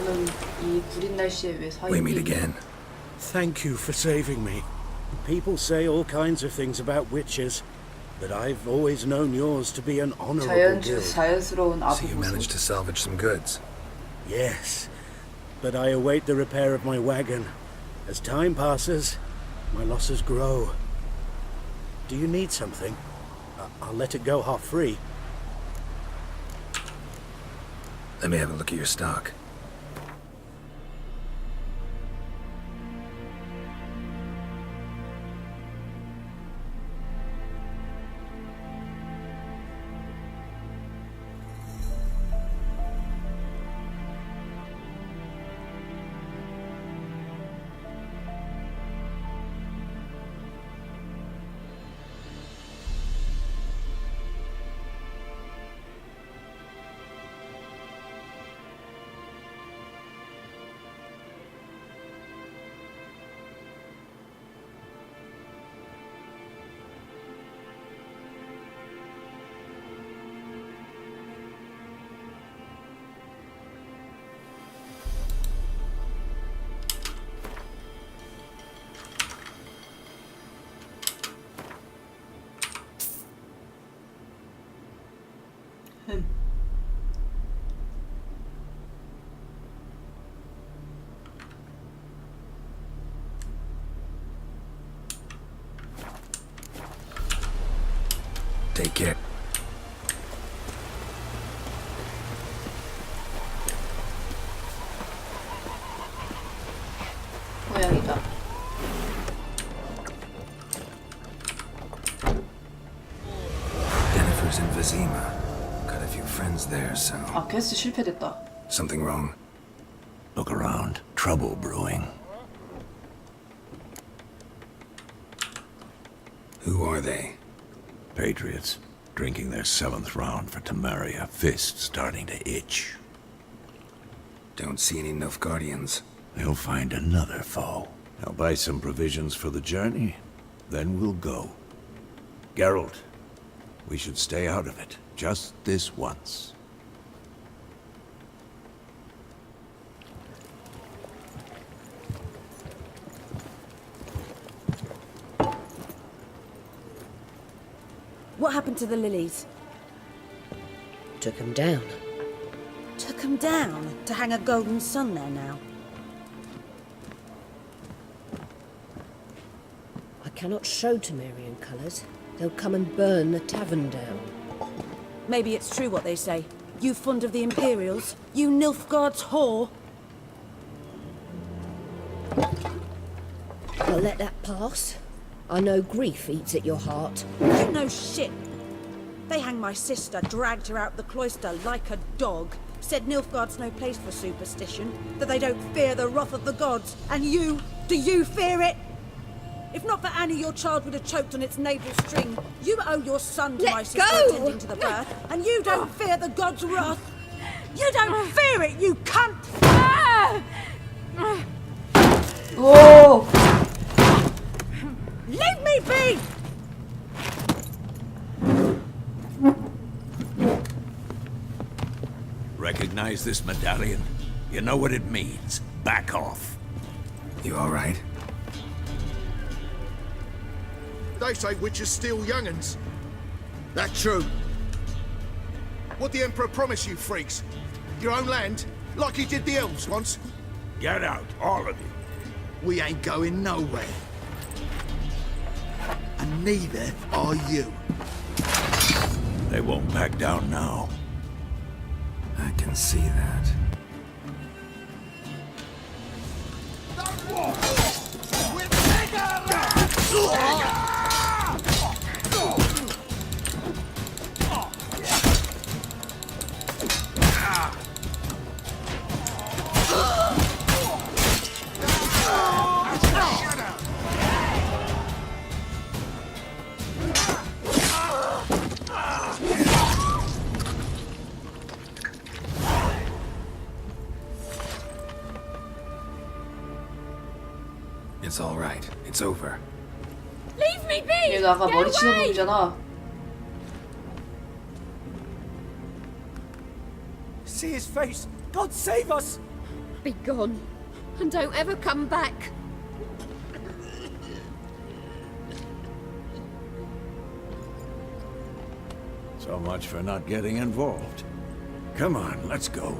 저는 이 구린 날씨에 왜 We meet 사이비? again. Thank you for saving me. People say all kinds of things about witches, but I've always known yours to be an honorable guild. 자연스러운 So you managed 아부모습. to salvage some goods. Yes, but I await the repair of my wagon. As time passes, my losses grow. Do you need something? I'll let it go half free. Let me have a look at your stock. Take care. 고양이다. Jennifer's in Vizima. Got a few friends there, so... 아, 퀘스트 실패됐다. Something wrong? Look around. Trouble brewing. Who are they? Patriots. Drinking their 7th round for Temeria. Fist starting to itch. Don't see any Nilfgaardians. They'll find another foe. I'll buy some provisions for the journey. Then we'll go. Geralt, we should stay out of it. Just this once. What happened to the lilies? Took him down. Took 'em down to hang a golden sun there now. I cannot show Temerian colours. They'll come and burn the tavern down. Maybe it's true what they say. You fond of the Imperials? You Nilfgaard's whore? I'll let that pass. I know grief eats at your heart. You know shit. They hanged my sister, dragged her out the cloister like a dog. Said Nilfgaard's no place for superstition, that they don't fear the wrath of the gods. And you, do you fear it? If not for Annie, your child would have choked on its navel string. You owe your son to Let my sister go! attending to the birth, and you don't fear the gods' wrath. You don't fear it, you cunt! 오! Leave me be! Recognize this medallion? You know what it means. Back off. You all right? They say witches steal young'uns. That true? What the Emperor promise you, freaks? Your own land? Like he did the elves once? Get out, all of you. We ain't going nowhere. And neither are you. They won't back down now. I can see that. It's all right. It's over. Leave me be! 얘가 아까 Get 머리 치는 away! 놈이잖아. See his face! God save us! Be gone. And don't ever come back. So much for not getting involved. Come on, let's go.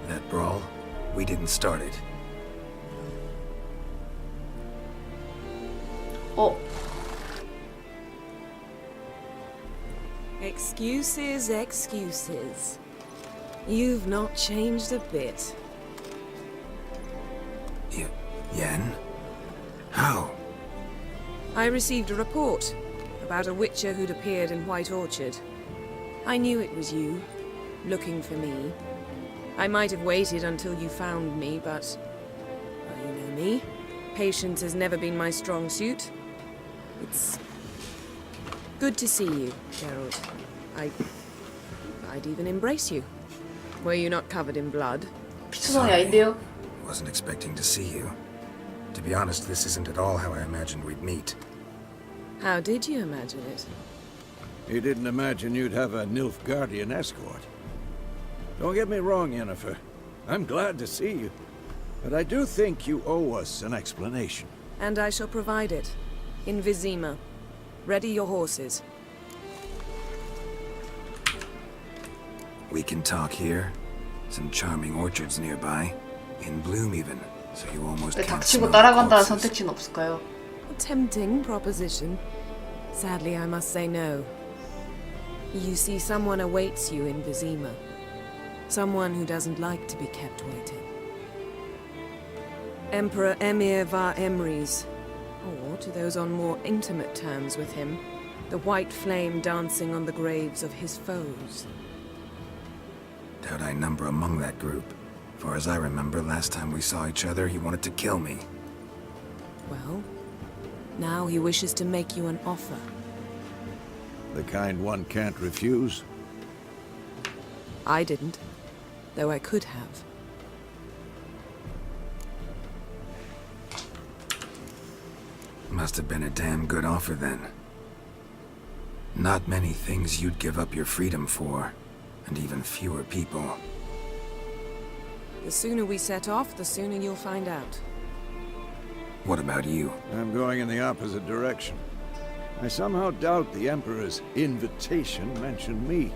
That brawl, we didn't start it. 어, Excuses, excuses. You've not changed a bit. Yen? How? I received a report about a witcher who'd appeared in White Orchard. I knew it was you, looking for me. I might have waited until you found me, but... well, you know me. Patience has never been my strong suit. It's... good to see you, Geralt. I'd even embrace you. Were you not covered in blood? 피투성이 아닌데요? Wasn't expecting to see you. To be honest, this isn't at all how I imagined we'd meet. How did you imagine it? You didn't imagine you'd have a Nilfgaardian escort. Don't get me wrong, Yennefer. I'm glad to see you. But I do think you owe us an explanation. And I shall provide it. In Vizima. Ready your horses. We can talk here. Some charming orchards nearby. In bloom even. So you almost 왜 can't 닥치고 smell 따라간다는 corpses. 선택지는 없을까요? A tempting proposition. Sadly, I must say no. You see, someone awaits you in Vizima. Someone who doesn't like to be kept waiting. Emperor Emir var Emrys. Or, to those on more intimate terms with him, the white flame dancing on the graves of his foes. Doubt I number among that group. Far as I remember, last time we saw each other, he wanted to kill me. Well, now he wishes to make you an offer. The kind one can't refuse. I didn't, though I could have. Must have been a damn good offer then. Not many things you'd give up your freedom for, and even fewer people. The sooner we set off, the sooner you'll find out. What about you? I'm going in the opposite direction. I somehow doubt the Emperor's invitation mentioned me.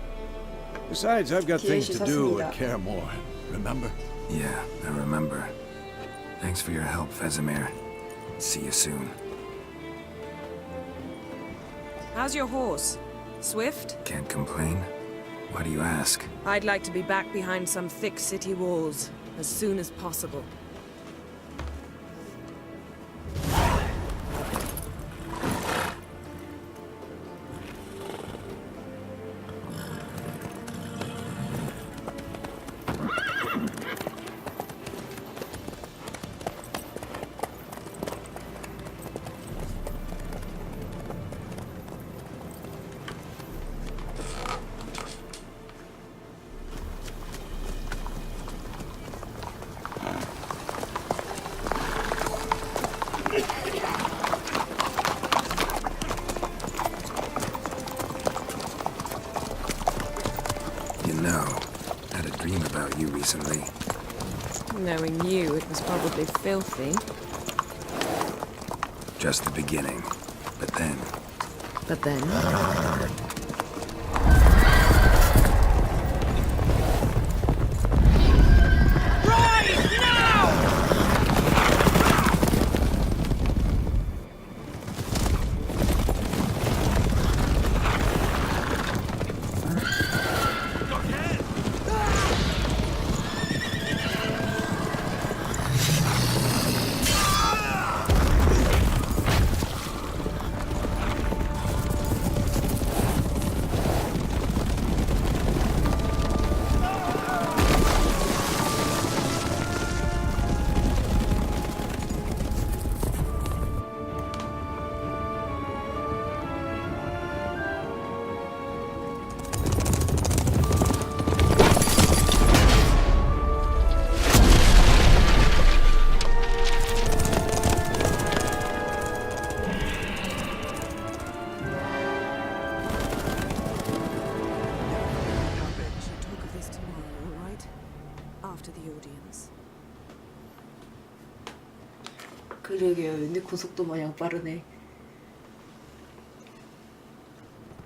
Besides, I've got things to do at Kaer Morhen, remember? Yeah, I remember. Thanks for your help, Vesemir. See you soon. How's your horse? Swift? Can't complain. Why do you ask? I'd like to be back behind some thick city walls as soon as possible. You know, had a dream about you recently. Knowing you, it was probably filthy. Just the beginning. But then, But then... 그러게요. 근데 고속도 마냥 빠르네.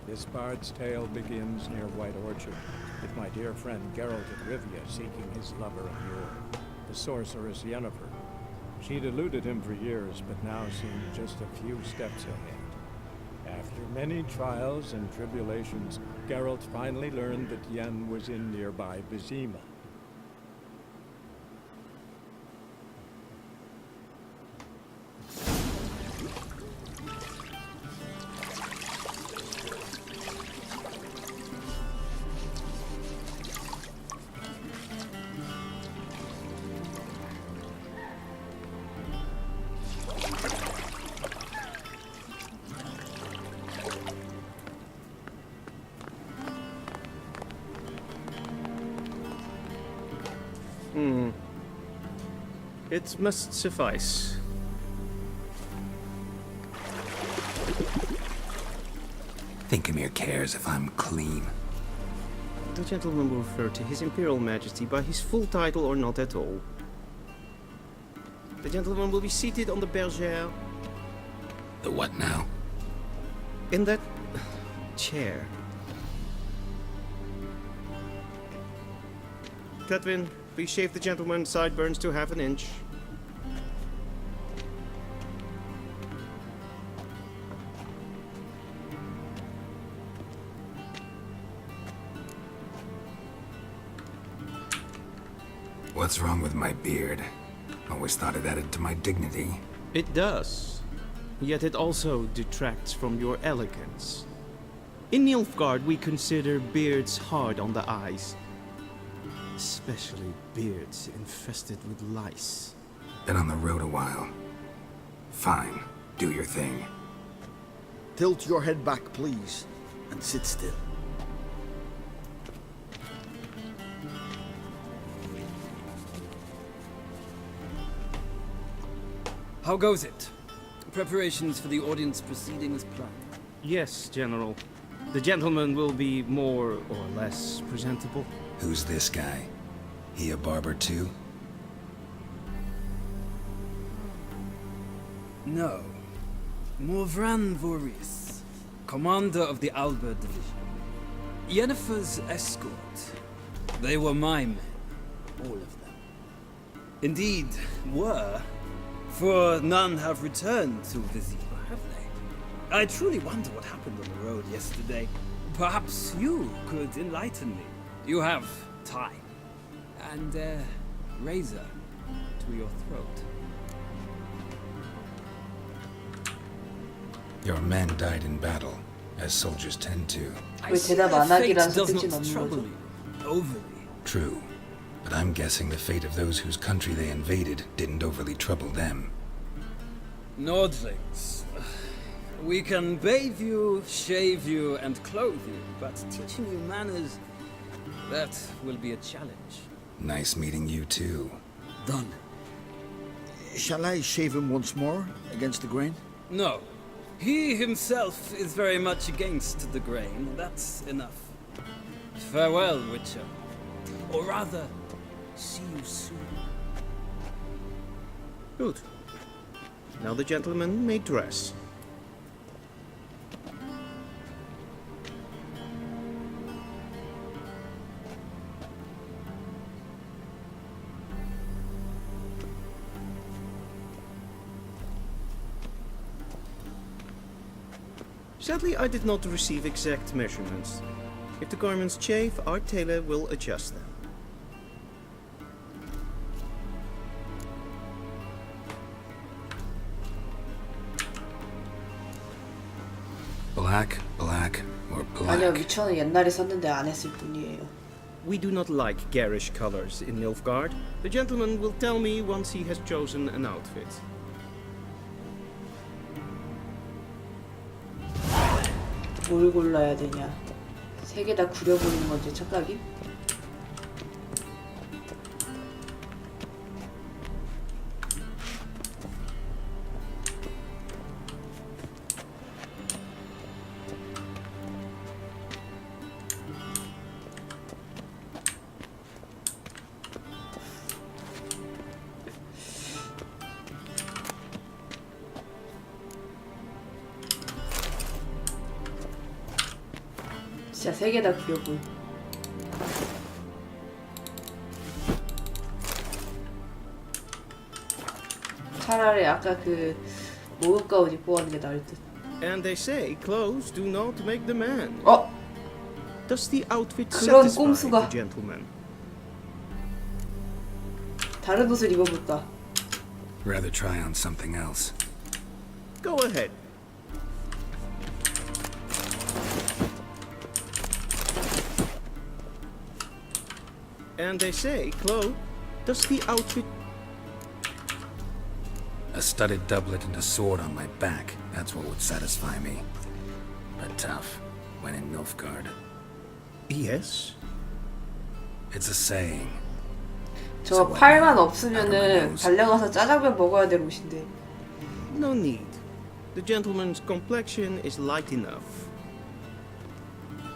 This bard's tale begins near White Orchard, with my dear friend Geralt of Rivia seeking his lover of yore, the sorceress Yennefer. She'd eluded him for years, but now seemed just a few steps ahead. After many trials and tribulations, Geralt finally learned that Yen was in nearby Vizima. It must suffice. Thinkamere cares if I'm clean. The gentleman will refer to His Imperial Majesty by his full title or not at all. The gentleman will be seated on the bergère. The what now? In that chair. Cletwin, please shave the gentleman's sideburns to half an inch. What's wrong with my beard? Always thought it added to my dignity. It does. Yet it also detracts from your elegance. In Nilfgaard, we consider beards hard on the eyes. Especially beards infested with lice. Been on the road a while. Fine. Do your thing. Tilt your head back, please, and sit still. How goes it? Preparations for the audience proceeding as planned? Yes, General. The gentleman will be more or less presentable. Who's this guy? He a barber too? No. Morvran Voorhis, commander of the Alba Division. Yennefer's escort. They were my men. All of them. Indeed, were. For none have returned to Vizima, have they? I truly wonder what happened on the road yesterday. Perhaps you could enlighten me. You have time. And razor to your throat. Your men died in battle, as soldiers tend to. 왜 대답 안 하기라서 끝이 없는 거죠? Overly. True. But I'm guessing the fate of those whose country they invaded didn't overly trouble them. Nordlings. We can bathe you, shave you, and clothe you, but teaching you manners, that will be a challenge. Nice meeting you too. Done. Shall I shave him once more, against the grain? No. He himself is very much against the grain. That's enough. Farewell, Witcher. Or rather, see you soon. Good. Now the gentleman may dress. Sadly, I did not receive exact measurements. If the garments chafe, our tailor will adjust them. Black, black, or 아니요, black? 위쳐는 옛날에 샀는데 안 했을 뿐이에요. We do not like garish colors in Nilfgaard. The gentleman will tell me once he has chosen an outfit. 뭘 골라야 되냐? 세 개 다 구려보이는 거지, 착각이? 진짜 세 개 다 구려 보여. 차라리 아까 그 모급가 옷 입고 가는 게 나을 듯. And they say clothes do not make the man. 어? Does the outfit 그런 satisfy 꼼수가. the gentleman? 다른 옷을 입어볼까? Rather try on something else. Go ahead. And they say, Chloe, does the outfit... A studded doublet and a sword on my back. That's what would satisfy me. But tough, when in Nilfgaard. Yes? It's a saying. 저 팔만 없으면은 달려가서 짜장면 먹어야 될 옷인데. No need. The gentleman's complexion is light enough.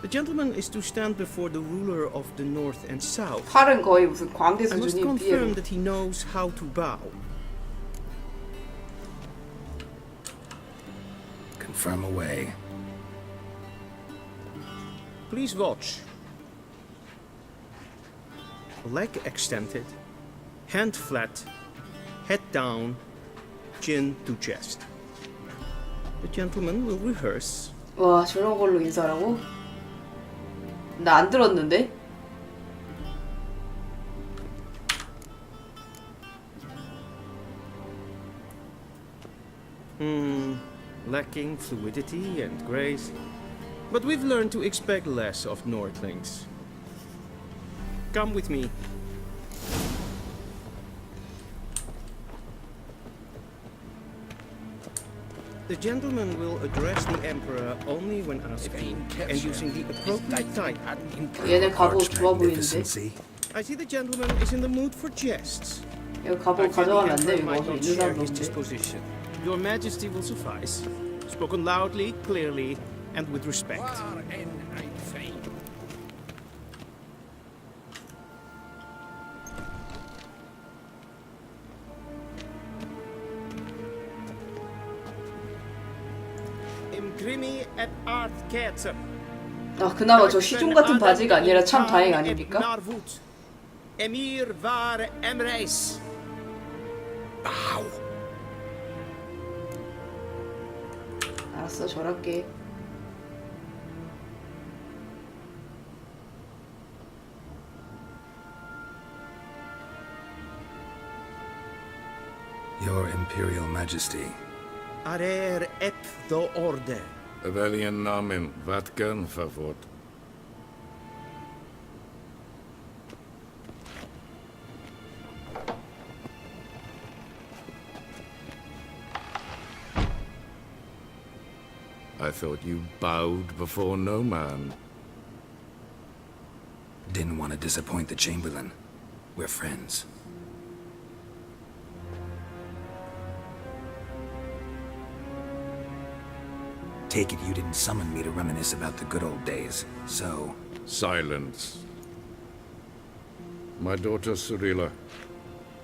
The gentleman is to stand before the ruler of the north and south. 팔은 거의 무슨 광대 I must 수준인 confirm 삐에로. that he knows how to bow. Confirm away. Please watch. Leg extended, hand flat, head down, chin to chest. The gentleman will rehearse. 와, 저런 걸로 인사라고? 나 안 들었는데? Lacking fluidity and grace. But we've learned to expect less of Nordlings. Come with me. The gentleman will address the Emperor only when asking and using the appropriate title. 얘네 갑옷 좋아 보이는데? I see the gentleman is in the mood for jests. 이거 갑옷 가져가면 안 돼? 이거 어디 있는 사람도 his 없는데? disposition. Your Majesty will suffice. Spoken loudly, clearly, and with respect. Imprimi et art ketzer. 아, 그나마 저 시종 같은 바지가 아니라 참 다행 아닙니까? Narvut. Emir var Emreis. Bow. 알았어, 저럴게. Your Imperial Majesty. Arer et do orde. Welchen Namen? Wat gern verwort? I thought you bowed before no man. Didn't want to disappoint the Chamberlain. We're friends. Take it you didn't summon me to reminisce about the good old days, so... Silence. My daughter Cyrilla,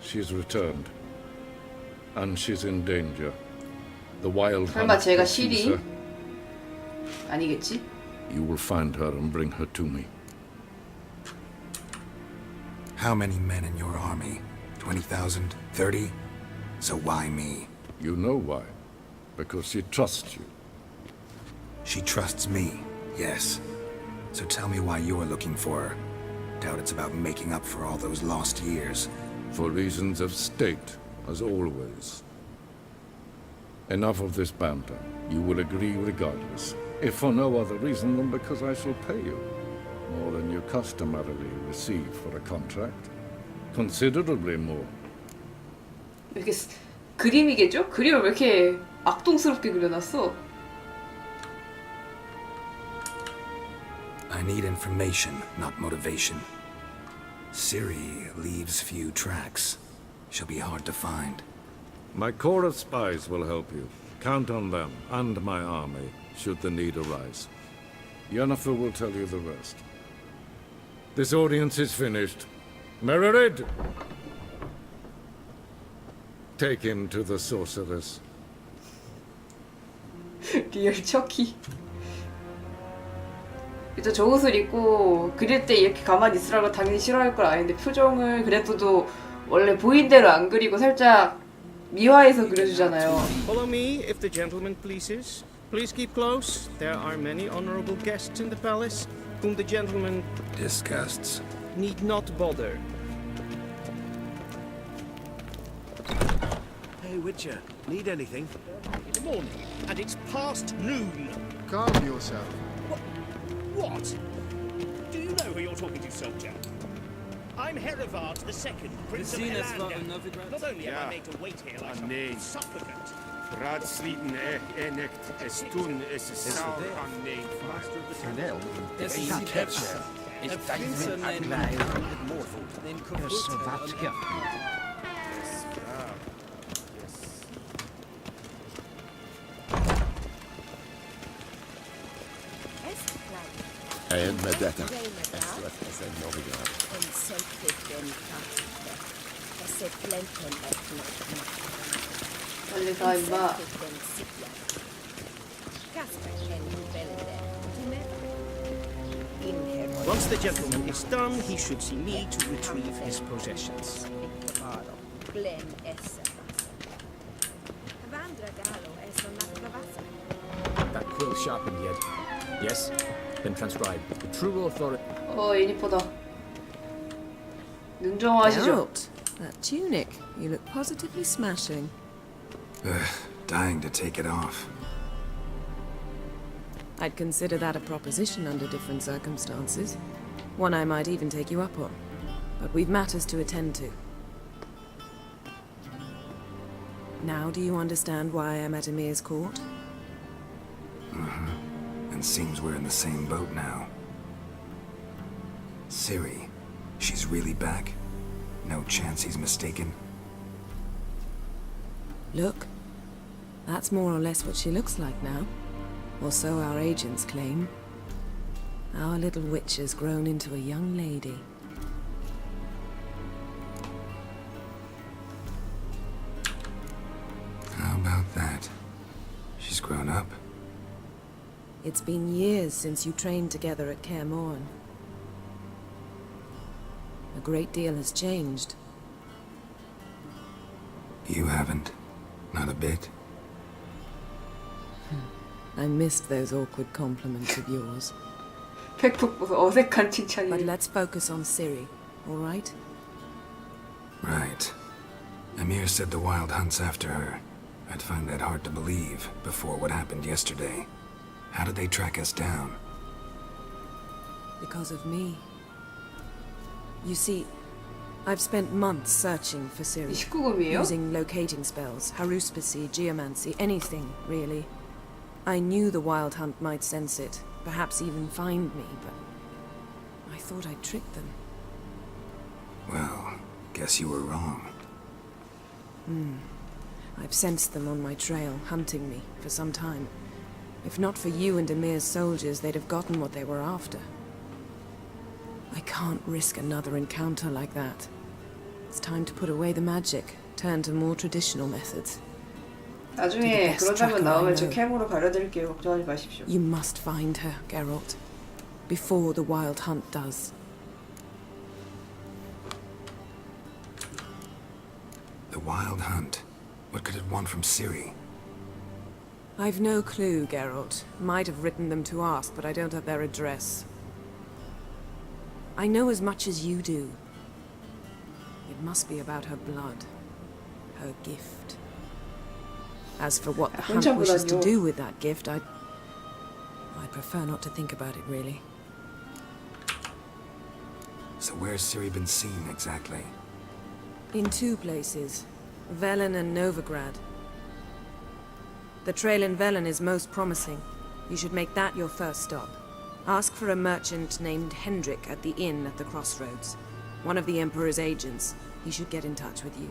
she's returned. And she's in danger. The wild 설마 hunt 제가 pursues 시리? her. 아니겠지? You will find her and bring her to me. How many men in your army? 20,000? 30? So why me? You know why. Because she trusts you. She trusts me, yes. So tell me why you're looking for her. Doubt it's about making up for all those lost years. For reasons of state, as always. Enough of this banter. You will agree regardless. If for no other reason than because I shall pay you. More than you customarily receive for a contract. Considerably more. 이렇게 그림이겠죠? 그림을 왜 이렇게 악동스럽게 그려놨어? I need information, not motivation. Ciri leaves few tracks. She'll be hard to find. My corps of spies will help you. Count on them, and my army, should the need arise. Yennefer will tell you the rest. This audience is finished. Mererid! Take him to the sorceress. 리얼 척키. 그저 저 옷을 입고 그릴 때 이렇게 가만히 있으라고 당연히 싫어할 걸 아는데 표정을 그래도 원래 보인 대로 안 그리고 살짝 미화해서 그려주잖아요. Follow me, if the gentleman pleases. Please keep close. There are many honorable guests in the palace, whom the gentleman Disgusts. need not bother. Hey, Witcher, need anything? In the morning, and it's past noon. Calm yourself. What? Do you know who you're talking to, soldier? I'm Herivard II, Prince of Helanda. Not only am I made to wait here like some supplicant. Raadsliden enikt estun is saur aan nee. En med detta, Estret är en Novigrad. 빨리 가 임마. Once the gentleman is done, he should see me to retrieve his possessions. That quill sharpened yet. Yes? Then transcribe. The true authority. 애니퍼다. 눈정하시죠? Geralt, that tunic. You look positively smashing. Dying to take it off. I'd consider that a proposition under different circumstances. One I might even take you up on. But we've matters to attend to. Now do you understand why I'm at Emir's court? And seems we're in the same boat now. Ciri, she's really back? No chance he's mistaken? Look. That's more or less what she looks like now. Or so our agents claim. Our little witch has grown into a young lady. How about that? She's grown up. It's been years since you trained together at Kaer Morhen. A great deal has changed. You haven't. Not a bit. I missed those awkward compliments of yours. 팩폭 어색한 But 칭찬이. let's focus on Ciri, all right? Right. Emir said the Wild Hunt's after her. I'd find that hard to believe before what happened yesterday. How did they track us down? Because of me. You see, I've spent months searching for Ciri. 19금이에요? Using locating spells, haruspicy, geomancy, anything, really. I knew the Wild Hunt might sense it, perhaps even find me, but I thought I'd tricked them. Well, guess you were wrong. I've sensed them on my trail, hunting me, for some time. If not for you and Emir's soldiers, they'd have gotten what they were after. I can't risk another encounter like that. It's time to put away the magic, turn to more traditional methods. 나중에 그런 장면 나오면 저 캠으로 가려드릴게요. 걱정하지 마십시오. You must find her, Geralt. Before the Wild Hunt does. The Wild Hunt. What could it want from Ciri? I've no clue, Geralt. Might have written them to ask, but I don't have their address. I know as much as you do. It must be about her blood. Her gift. As for what the Hunt wishes to do with that gift, I'd prefer not to think about it, really. So where's Ciri been seen, exactly? In two places. Velen and Novigrad. The trail in Velen is most promising. You should make that your first stop. Ask for a merchant named Hendrik at the inn at the crossroads. One of the Emperor's agents. He should get in touch with you.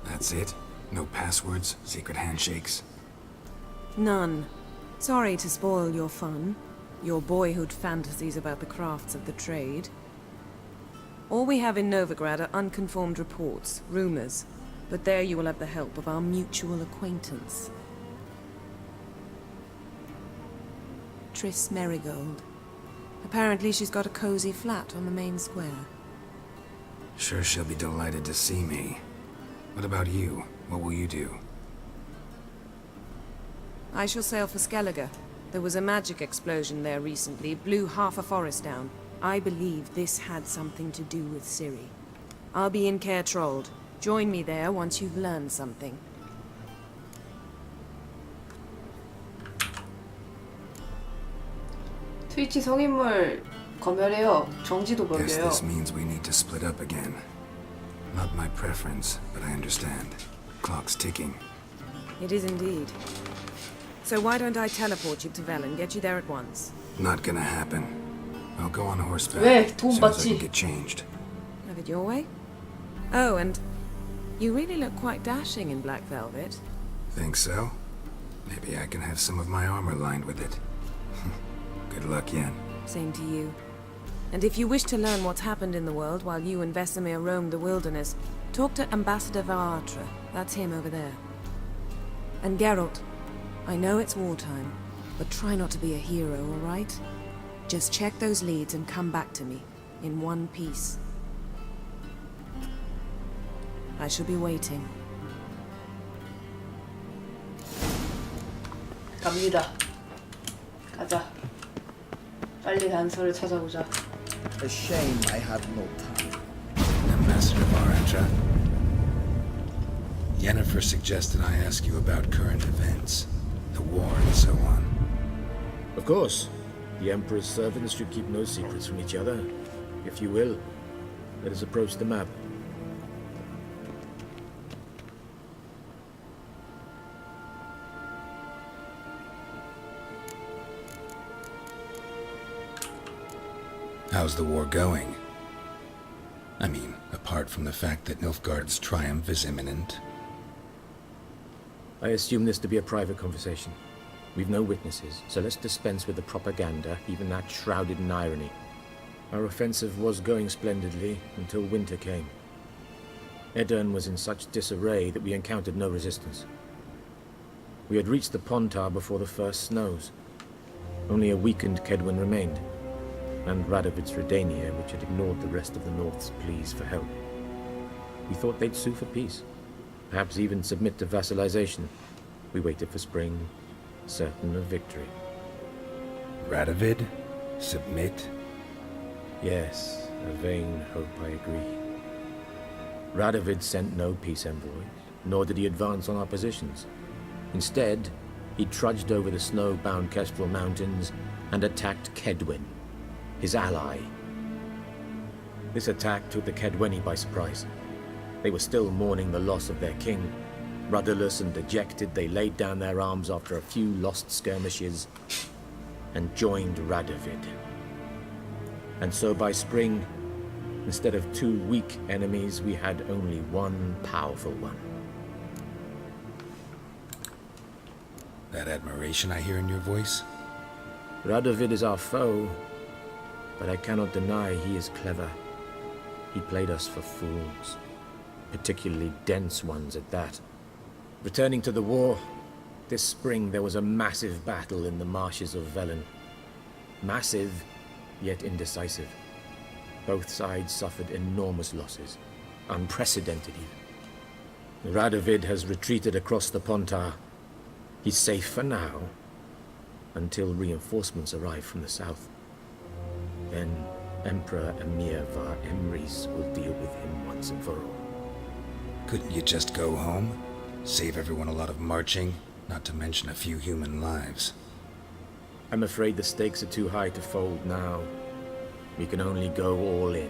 That's it? No passwords? Secret handshakes? None. Sorry to spoil your fun. Your boyhood fantasies about the crafts of the trade. All we have in Novigrad are unconformed reports, rumors. But there you will have the help of our mutual acquaintance. Triss Merigold. Apparently she's got a cozy flat on the main square. Sure she'll be delighted to see me. What about you? What will you do? I shall sail for Skellige. There was a magic explosion there recently, blew half a forest down. I believe this had something to do with Ciri. I'll be in Caer Trolde. Join me there once you've learned something. 트위치 성인물 검열해요. 정지도 Guess 벌려요. this means we need to split up again. Not my preference, but I understand. Clock's ticking. It is indeed. So why don't I teleport you to Velen, get you there at once? Not gonna happen. I'll go on horseback. 왜? As 돈 soon as I can 받지. get changed. Have it your way? Oh, and you really look quite dashing in black velvet. Think so? Maybe I can have some of my armor lined with it. Good luck, Yen. Same to you. And if you wish to learn what's happened in the world while you and Vesemir roamed the wilderness, talk to Ambassador Varatra. That's him over there. And Geralt, I know it's wartime, but try not to be a hero, all right? Just check those leads and come back to me, in one piece. I shall be waiting. 갑니다. 가자. 빨리 단서를 찾아보자. A shame I had no time. Ambassador Varatra. Yennefer suggested I ask you about current events, the war and so on. Of course. The Emperor's servants should keep no secrets from each other. If you will, let us approach the map. How's the war going? I mean, apart from the fact that Nilfgaard's triumph is imminent. I assume this to be a private conversation. We've no witnesses, so let's dispense with the propaganda, even that shrouded in irony. Our offensive was going splendidly until winter came. Edirn was in such disarray that we encountered no resistance. We had reached the Pontar before the first snows. Only a weakened Kedwen remained, and Radovid's Redania, which had ignored the rest of the North's pleas for help. We thought they'd sue for peace, perhaps even submit to vassalization. We waited for spring, certain of victory. Radovid? Submit? Yes, a vain hope, I agree. Radovid sent no peace envoys, nor did he advance on our positions. Instead, he trudged over the snow-bound Kestrel Mountains and attacked Kedwen, his ally. This attack took the Kedweni by surprise. They were still mourning the loss of their king. Rudderless and dejected, they laid down their arms after a few lost skirmishes and joined Radovid. And so by spring, instead of two weak enemies, we had only one powerful one. That admiration I hear in your voice? Radovid is our foe, but I cannot deny he is clever. He played us for fools, particularly dense ones at that. Returning to the war, this spring there was a massive battle in the marshes of Velen. Massive, yet indecisive. Both sides suffered enormous losses, unprecedented even. Radovid has retreated across the Pontar. He's safe for now, until reinforcements arrive from the south. Then Emperor Emir var Emrys will deal with him once and for all. Couldn't you just go home? Save everyone a lot of marching, not to mention a few human lives. I'm afraid the stakes are too high to fold now. We can only go all in.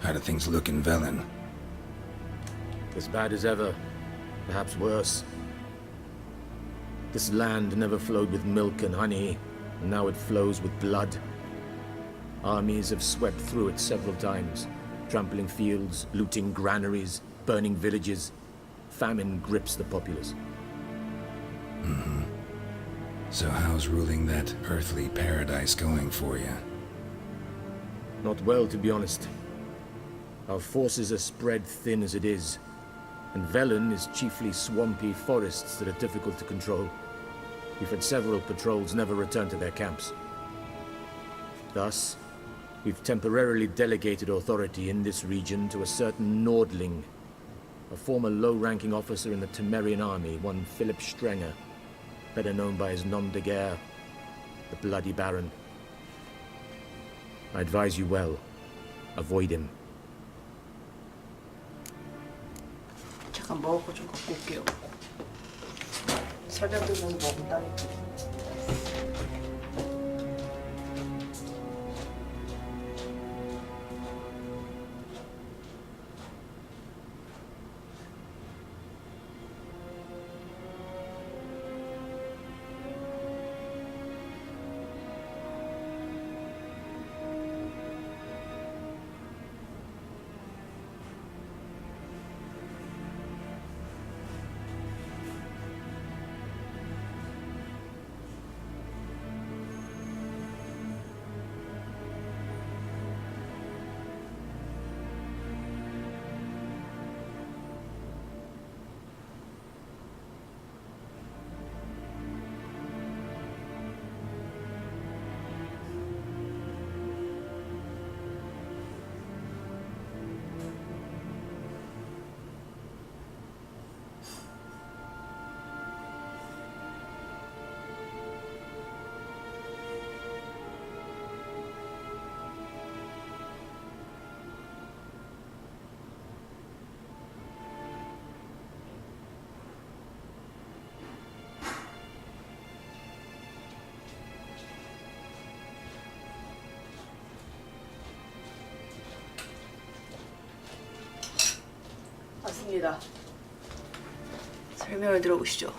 How do things look in Velen? As bad as ever, perhaps worse. This land never flowed with milk and honey, and now it flows with blood. Armies have swept through it several times, trampling fields, looting granaries, burning villages. Famine grips the populace. Mm-hmm. So how's ruling that earthly paradise going for you? Not well, to be honest. Our forces are spread thin as it is, and Velen is chiefly swampy forests that are difficult to control. We've had several patrols never return to their camps. Thus, we've temporarily delegated authority in this region to a certain Nordling, a former low-ranking officer in the Temerian army, one Philip Strenger, better known by his nom de guerre, the Bloody Baron. I advise you well. Avoid him. 잠깐 먹을 거 좀 갖고 올게요. 설명 들으면서 먹는다니까. 맞습니다. 설명을 들어보시죠.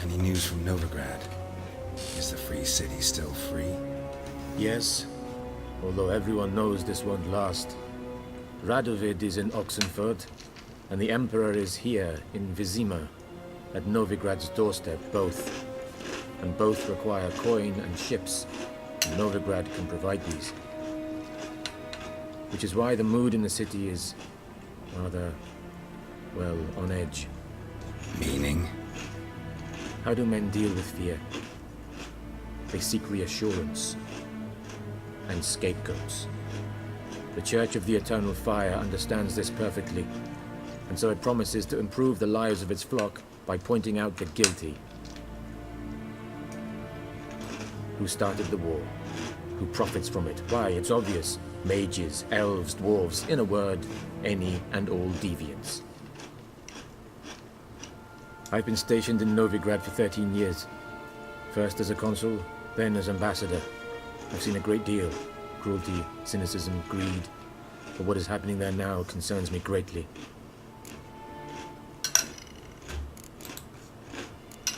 Any news from Novigrad? Is the free city still free? Yes, although everyone knows this won't last. Radovid is in Oxenford, and the Emperor is here in Vizima, at Novigrad's doorstep, both. And both require coin and ships, and Novigrad can provide these. Which is why the mood in the city is rather, well, on edge. Meaning? How do men deal with fear? They seek reassurance and scapegoats. The Church of the Eternal Fire understands this perfectly, and so it promises to improve the lives of its flock by pointing out the guilty. Who started the war? Who profits from it? Why, it's obvious. Mages, elves, dwarves, in a word, any and all deviants. I've been stationed in Novigrad for 13 years. First as a consul, then as ambassador. I've seen a great deal. Cruelty, cynicism, greed. But what is happening there now concerns me greatly.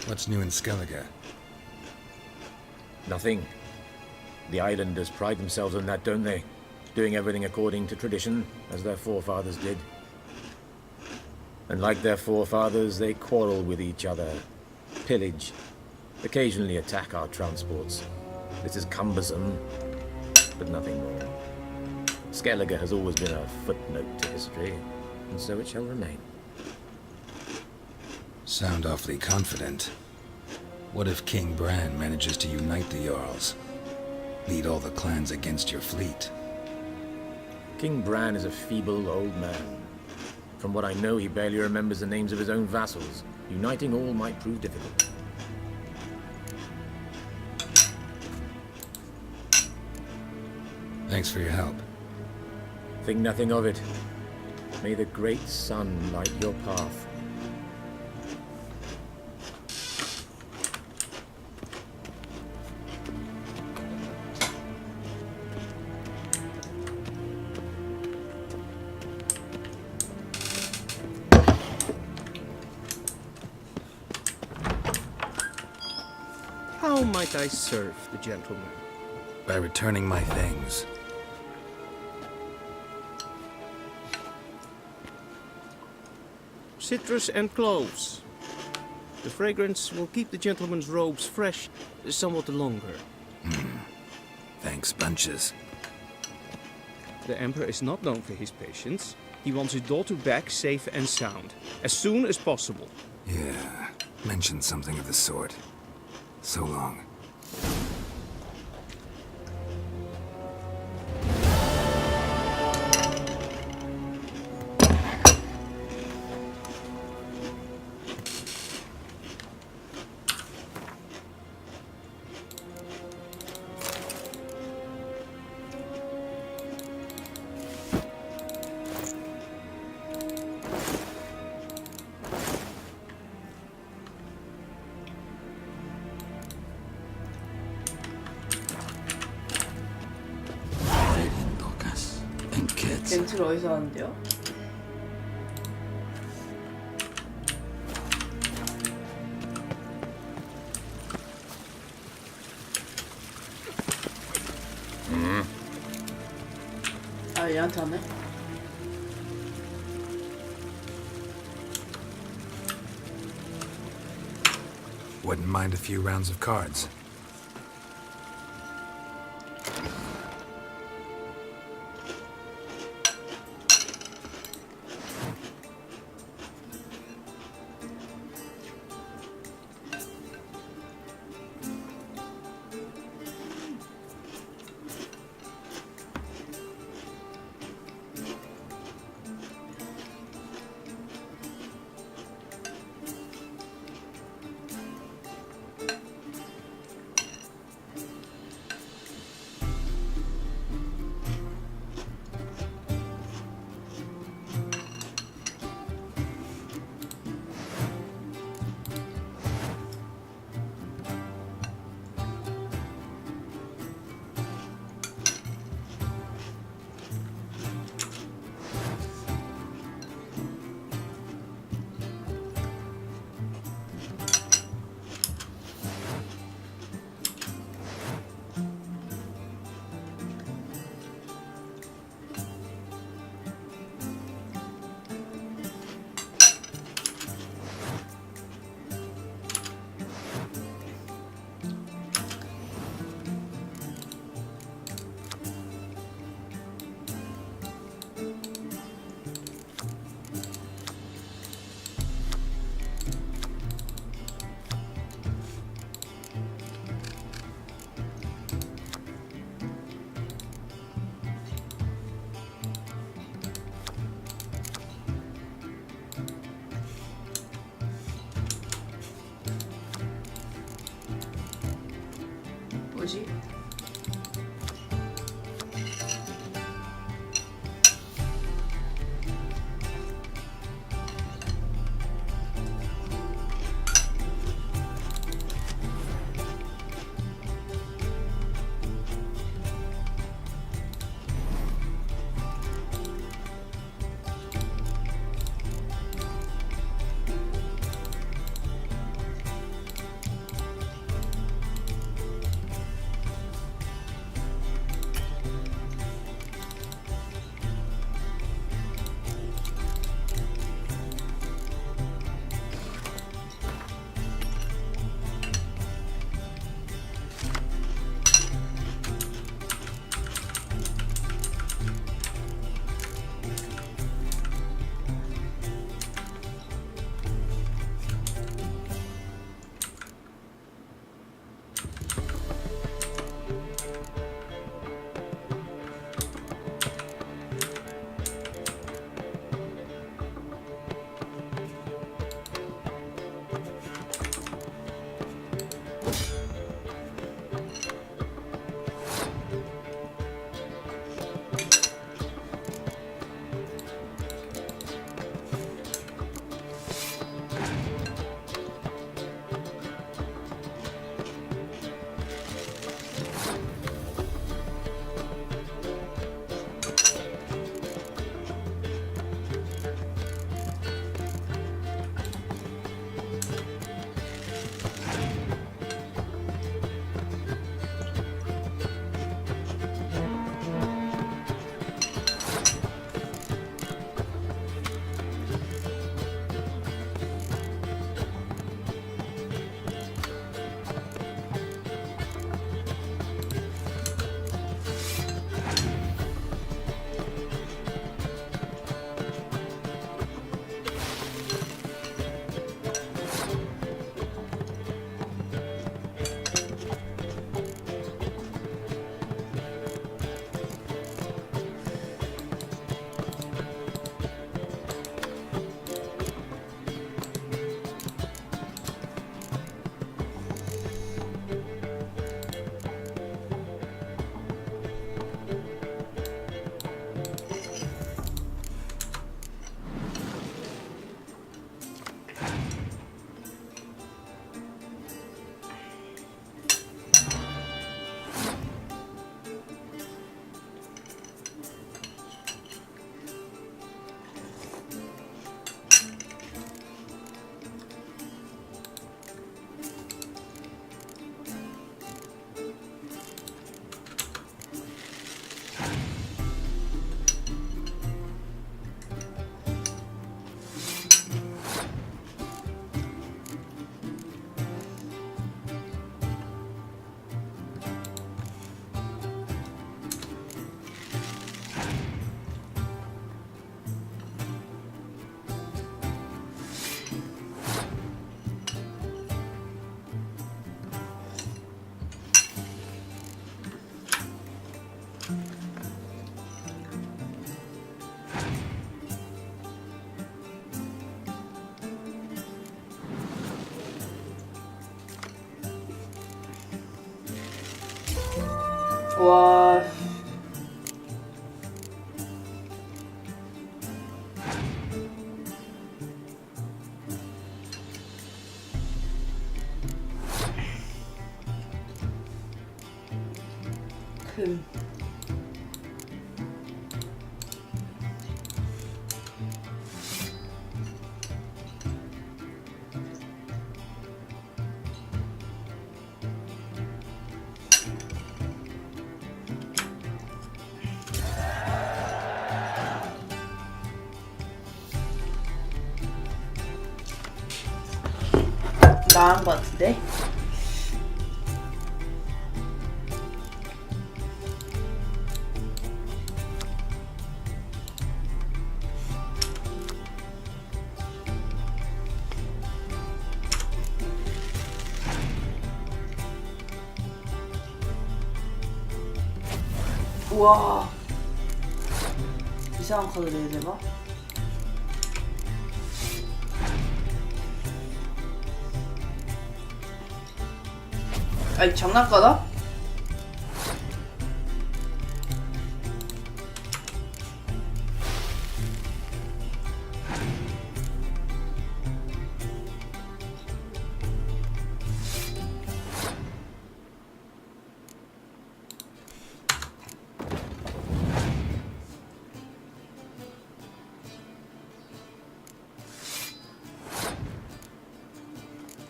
What's new in Skellige? Nothing. The islanders pride themselves on that, don't they? Doing everything according to tradition, as their forefathers did. And like their forefathers, they quarrel with each other, pillage, occasionally attack our transports. This is cumbersome, but nothing more. Skellige has always been a footnote to history, and so it shall remain. Sound awfully confident. What if King Bran manages to unite the Jarls? Lead all the clans against your fleet? King Bran is a feeble old man. From what I know, he barely remembers the names of his own vassals. Uniting all might prove difficult. Thanks for your help. Think nothing of it. May the great sun light your path. How might I serve the gentleman? By returning my things. Citrus and cloves. The fragrance will keep the gentleman's robes fresh somewhat longer. Thanks, bunches. The Emperor is not known for his patience. He wants his daughter back safe and sound, as soon as possible. Yeah, mentioned something of the sort. So long. 멘트를 어디서 하는데요? 아, 얘한테 하네? Wouldn't mind a few rounds of cards. 와. 금. 나은 것 같은데? 우와, 이상한 카드 내야 되나? 아니 장난가나?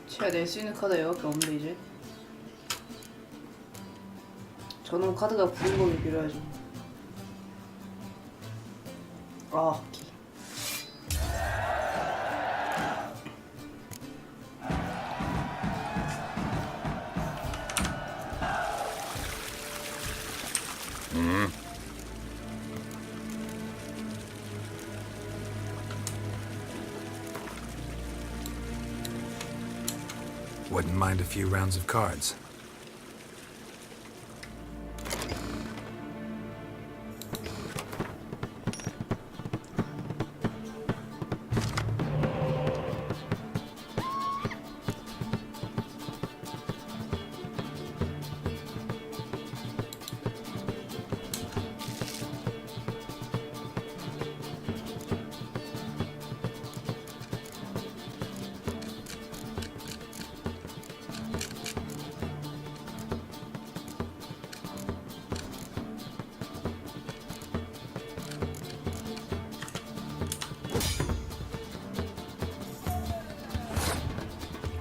제가 낼 수 있는 카드가 이거밖에 없네 이제. 저놈 카드가 구인공이 필요하죠. 아, 오케이. Wouldn't mind a few rounds of cards.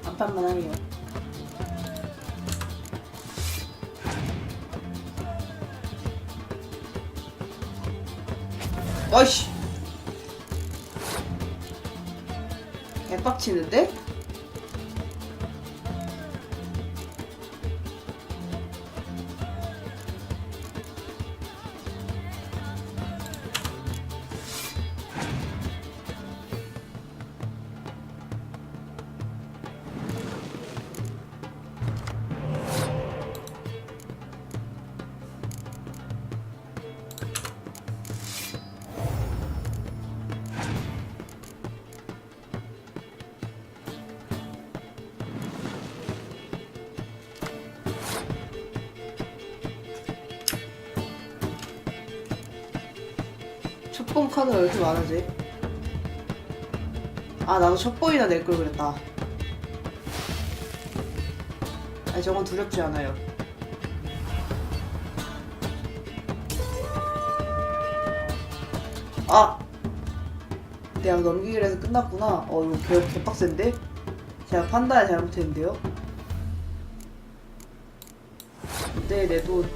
한판만 하네요. 어이씨, 개빡치는데? 첩봉 카드가 왜 이렇게 많으지? 아, 나도 첩봉이나 낼 걸 그랬다. 아니, 저건 두렵지 않아요. 아! 내가 넘기기로 해서 끝났구나. 이거 개빡센데? 제가 판단을 잘못했는데요? 네, 내 돈.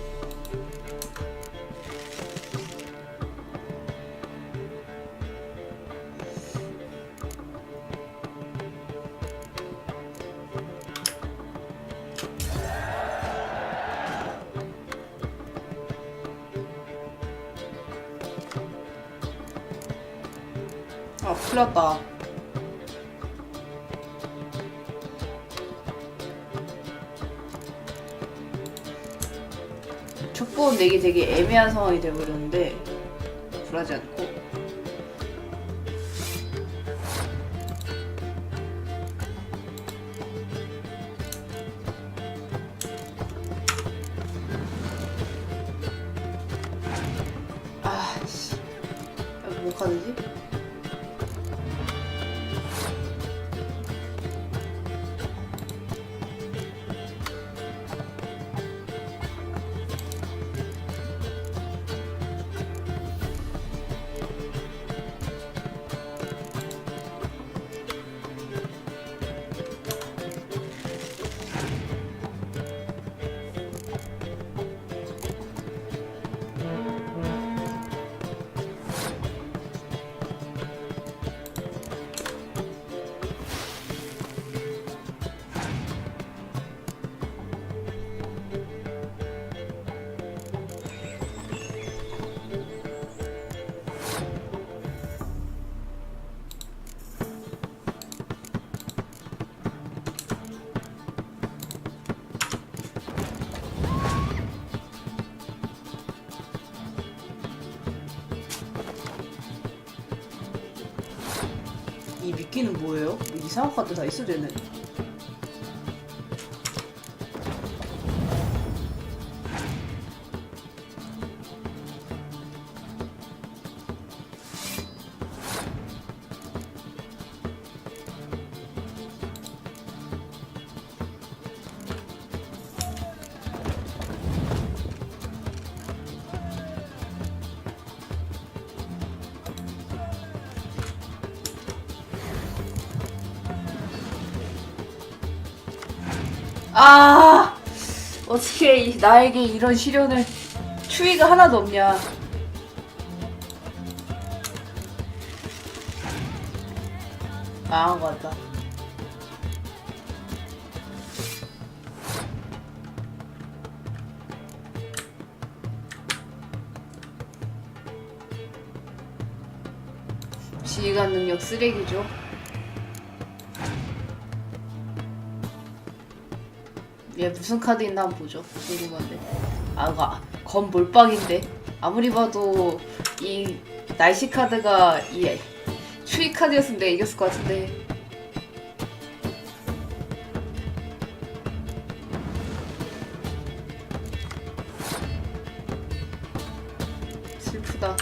아, 풀렸다. 촉보는 내기 되게 애매한 상황이 돼버렸는데 불하지 않고. 카드지? 이 미끼는 뭐예요? 이상한 카드 다 있어 쟤는. 아, 어떻게 나에게 이런 시련을. 추위가 하나도 없냐. 망한 것 같다. 지휘관 능력 쓰레기죠. 얘 무슨 카드 있나 한번 보죠. 궁금한데. 아, 검 몰빵인데. 아무리 봐도 이 날씨 카드가 이 추위 카드였으면 내가 이겼을 것 같은데. 슬프다.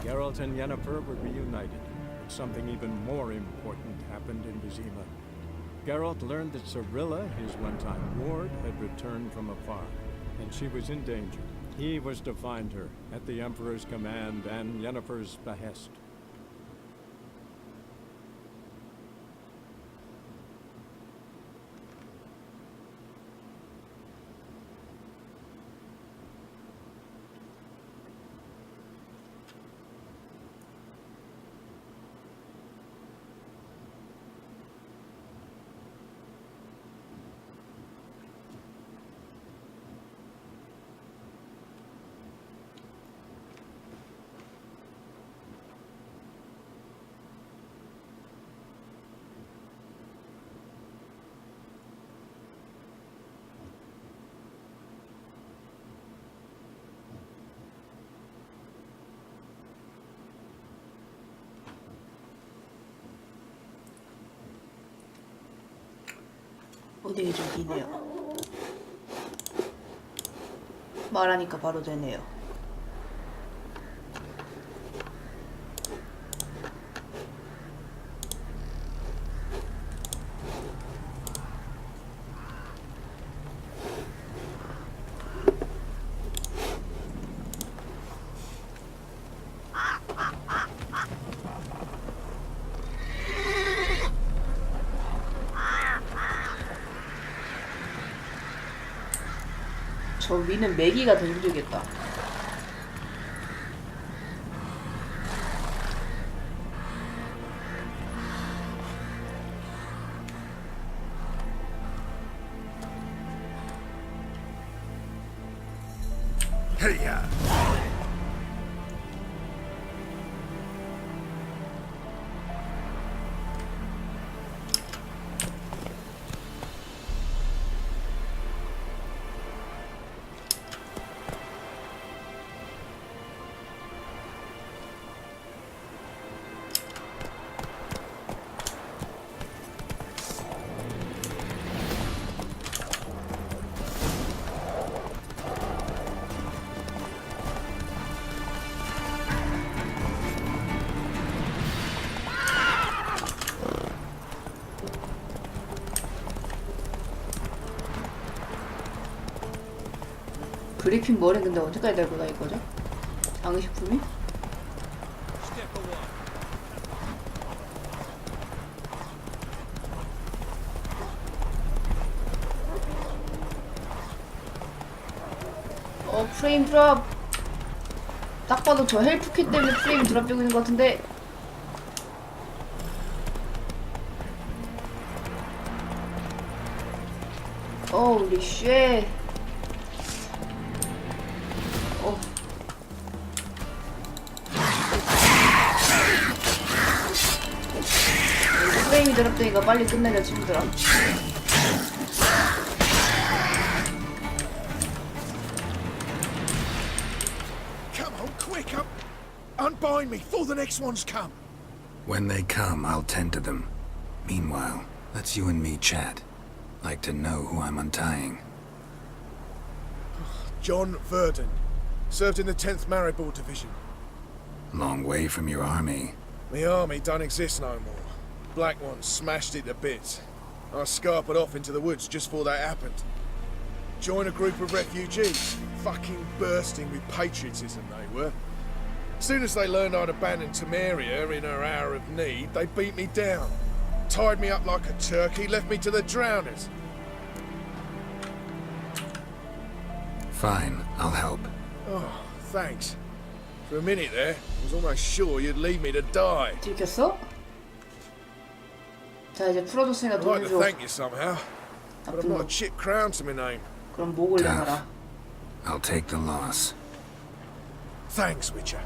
Geralt and Yennefer were reunited, but something even more important happened in Vizima. Geralt learned that Cirilla, his one-time ward, had returned from afar, and she was in danger. He was to find her, at the Emperor's command and Yennefer's behest. 어디에 좀 기네요. 말하니까 바로 되네요. 저 위는 매기가 더 힘들겠다. 헤이야. 브리핑 머리 근데 언제까지 달고 다닐 거죠? 장식품이? 프레임 드랍. 딱 봐도 저 헬프키 때문에 프레임 드랍 되고 있는 것 같은데. Holy shit. 프레임이 드랍되니까 빨리 끝내자 친구들아. Come on, quick up! Unbind me before the next ones come. When they come, I'll tend to them. Meanwhile, let's you and me chat. Like to know who I'm untying. John Verdon. Served in the 10th Maribor Division. Long way from your army. The army don't exist no more. Black Ones smashed it to bits. I scarpered off into the woods just before that happened. Joined a group of refugees. Fucking bursting with patriotism they were. As soon as they learned I'd abandoned Temeria in her hour of need, they beat me down. Tied me up like a turkey, left me to the drowners. Fine, I'll help. Oh, thanks. For a minute there, I was almost sure you'd leave me to die. 들켰어? 자 이제 풀어줬으니까 I'd like 돈을 to 줘. thank you somehow, but I've got a chip crown to my name. 그럼 목을 내놔라. I'll take the loss. Thanks, Witcher.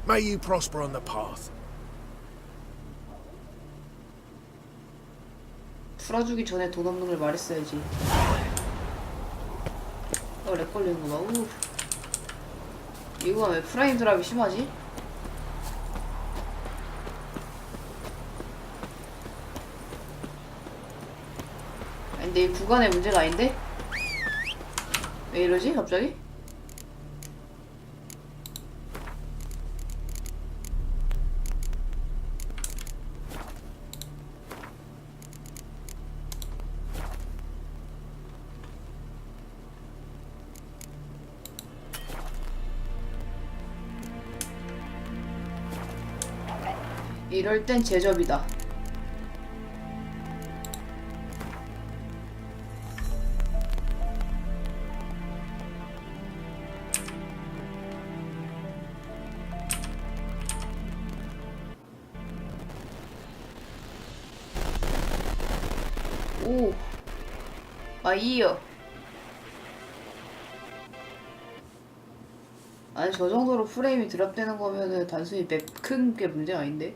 May you prosper on the path. 풀어주기 전에 돈 없는 걸 말했어야지. 렉 걸리는구나. 우. 이거 왜 프라임 드랍이 심하지? 아니, 근데 이 구간의 문제가 아닌데? 왜 이러지 갑자기? 이럴 땐 제접이다. 오, 이어. 아니 저 정도로 프레임이 드랍되는 거면은 단순히 맵 큰 게 문제가 아닌데?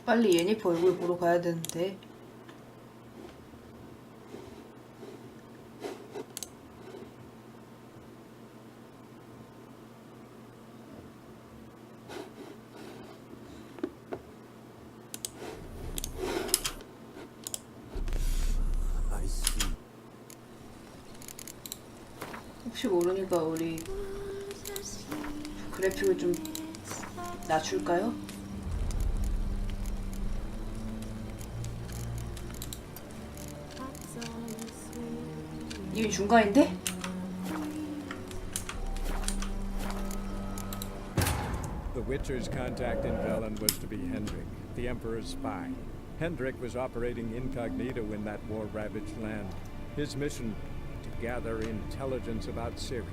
빨리 예니퍼 얼굴 보러 가야 되는데. 혹시 모르니까 우리 그래픽을 좀 낮출까요? 이게 중간인데? The Witcher's contact in Velen was to be Hendrik, the Emperor's spy. Hendrik was operating incognito in that war-ravaged land. His mission, to gather intelligence about Ciri.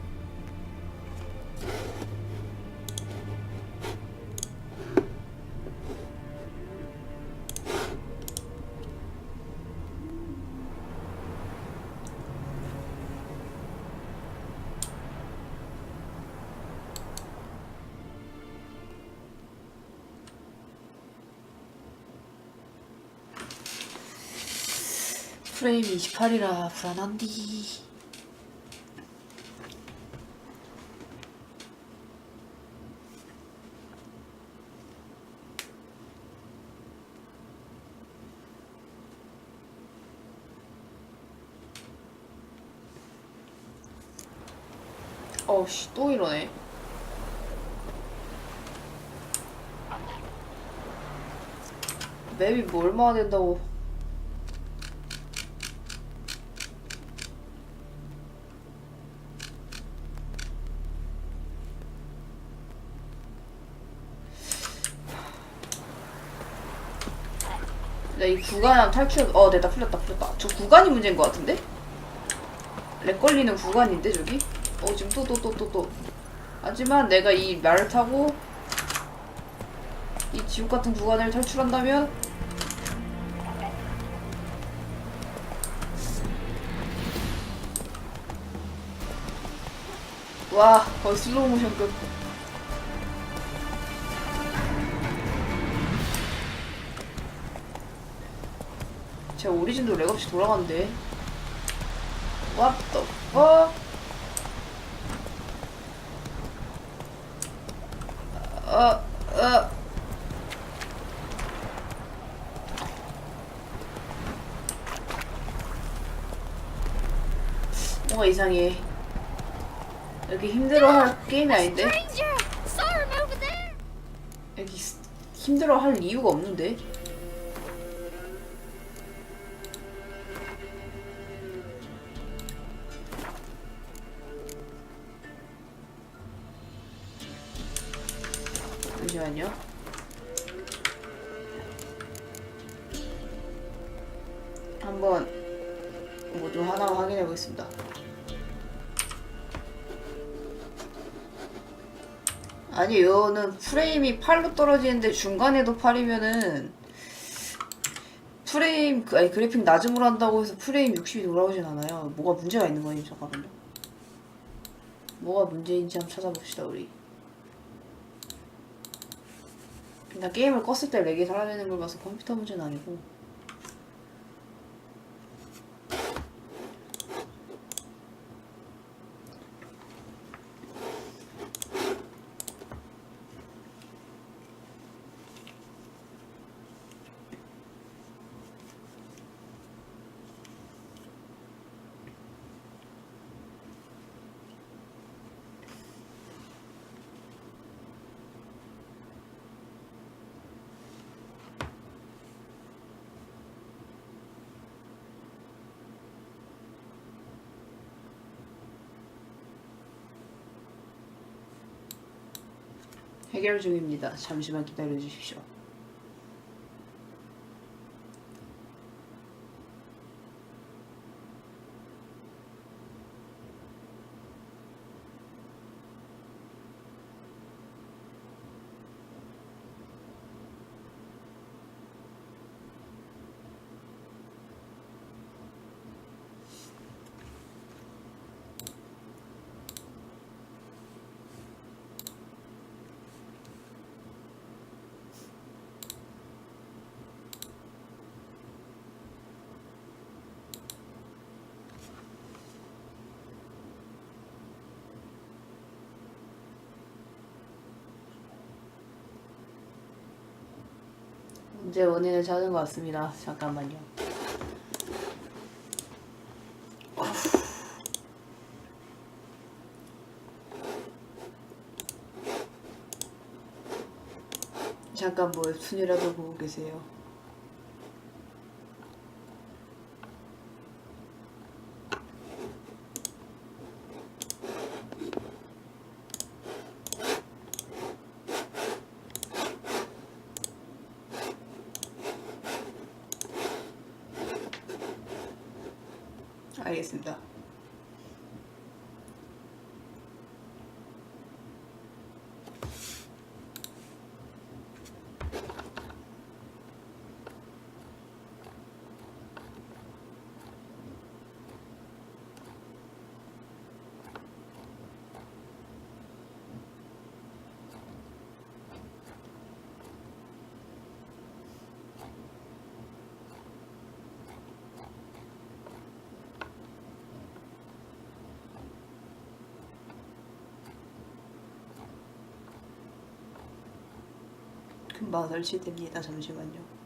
프레임 28이라 불안한디. 어씨 또 이러네. 맵이 뭐 얼마나 된다고. 이 구간 탈출, 됐다, 풀렸다. 저 구간이 문제인 것 같은데? 렉 걸리는 구간인데, 저기? 지금 또. 하지만 내가 이 말을 타고 이 지옥 같은 구간을 탈출한다면 와, 거의 슬로우 모션급. 제 오리진도 렉 없이 돌아간대. What the fuck? 뭔가 이상해. 여기 힘들어할 게임이 아닌데? 여기 힘들어할 이유가 없는데? 잠시만요. 한번 모두 하나 확인해 보겠습니다. 아니 이거는 프레임이 8로 떨어지는데 중간에도 8이면은 프레임 아니 그래픽 낮음으로 한다고 해서 프레임 60이 돌아오진 않아요. 뭐가 문제가 있는 거니? 잠깐만요. 뭐가 문제인지 한번 찾아봅시다 우리. 나 게임을 껐을 때 렉이 사라지는 걸 봐서 컴퓨터 문제는 아니고. 해결 중입니다. 잠시만 기다려 주십시오. 문제 원인을 찾은 것 같습니다. 잠깐만요. 잠깐 뭐 웹툰이라도 보고 계세요. 알겠습니다. 금방 설치됩니다. 잠시만요.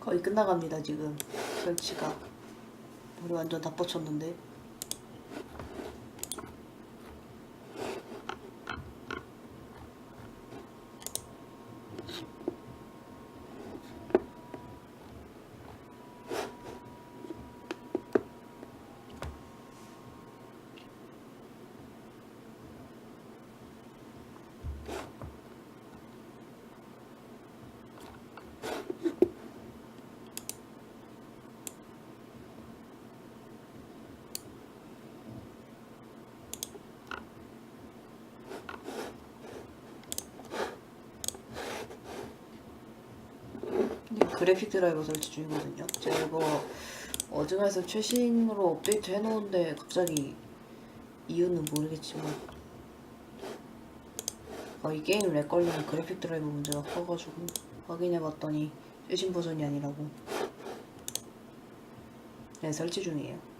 거의 끝나갑니다. 지금 설치가. 우리 완전 다 뻗쳤는데. 그래픽 드라이버 설치 중이거든요. 제가 이거 어중에서 최신으로 업데이트 해놓은데 갑자기 이유는 모르겠지만 이 게임 렉 걸리는 그래픽 드라이버 문제가 커가지고 확인해봤더니 최신 버전이 아니라고. 네, 설치 중이에요.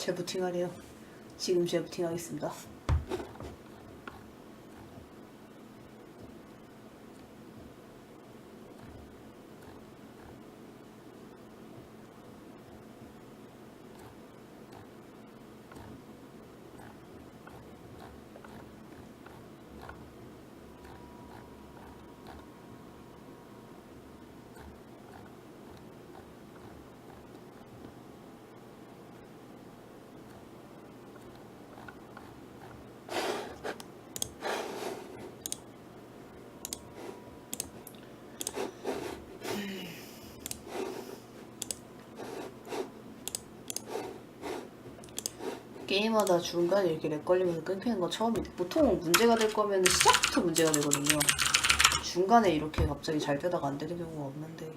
재부팅하래요. 지금 재부팅하겠습니다. 게임하다 중간에 이렇게 렉 걸리면서 끊기는 건 처음인데 보통 문제가 될 거면 시작부터 문제가 되거든요. 중간에 이렇게 갑자기 잘 되다가 안 되는 경우가 없는데.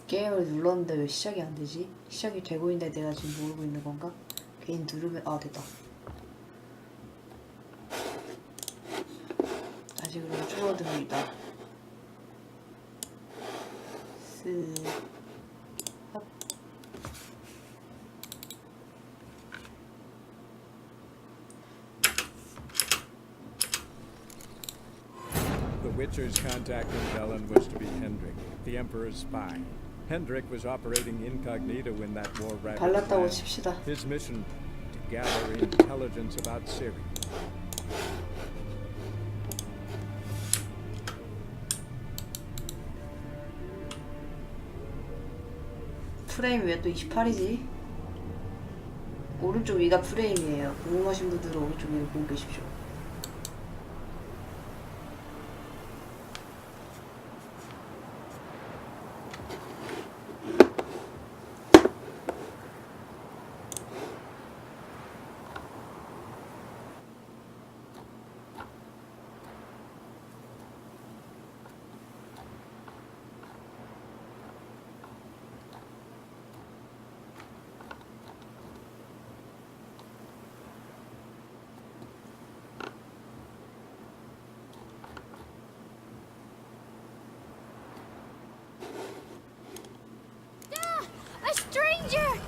게임을 눌렀는데 왜 시작이 안 되지? 시작이 되고 있는데 내가 지금 모르고 있는 건가? 괜히 누르면 아 됐다. 다시 그럼 줄어듭니다. The Witcher's contact in Velen was to be Hendrik, the Emperor's spy. Hendrik was operating incognito in that war 발랐다고 칩시다. His mission to gather intelligence about Ciri. 프레임이 왜 또 28이지? 오른쪽 위가 프레임이에요. 궁금하신 분들은 오른쪽 위를 보고 계십시오.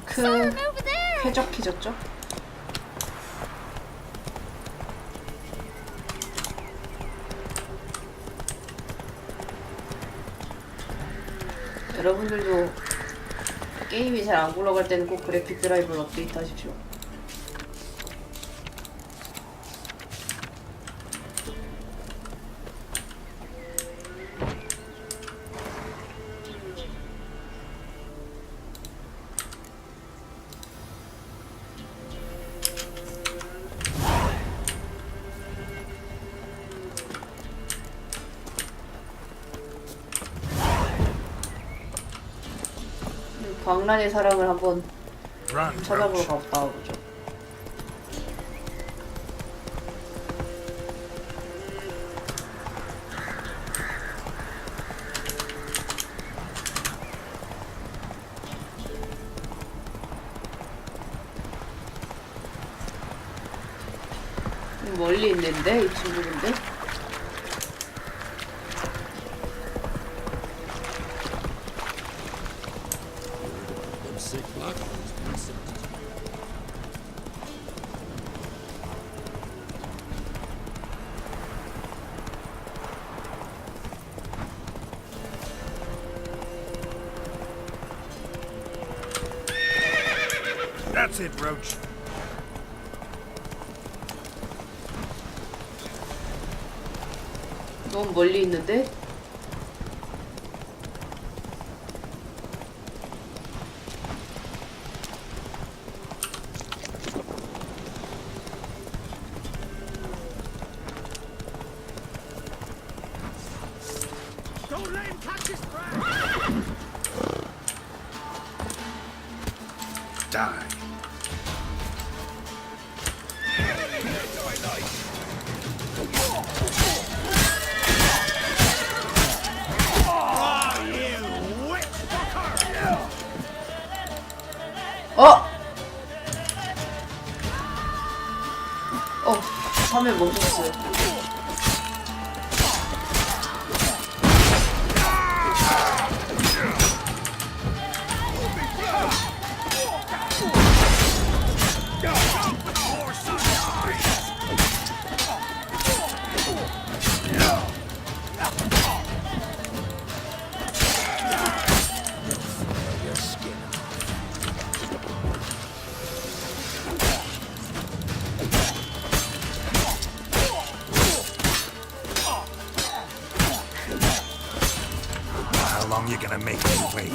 그 쾌적해졌죠? 여러분들도 게임이 잘 안 굴러갈 때는 꼭 그래픽 드라이브를 업데이트 하십시오. 광란의 사랑을 한번 찾아보러 갔다 오죠. 멀리 있는데 이 친구인데? That's it, Roach. 너무 멀리 있는데? Don't let him catch his breath! Die. 화면 멈췄어요. How long you gonna make me wait?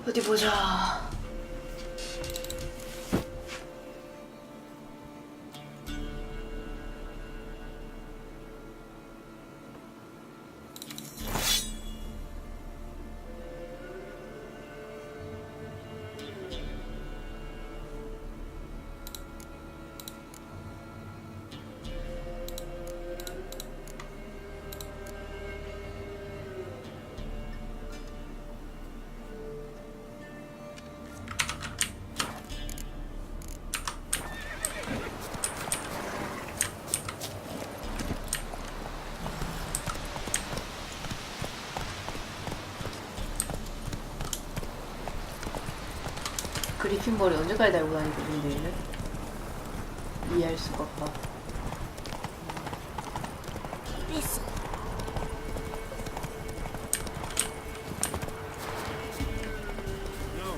어디 보자. 그리핀 머리 언제까지 달고 다니거든 얘는? 이해할 수가 없다. No,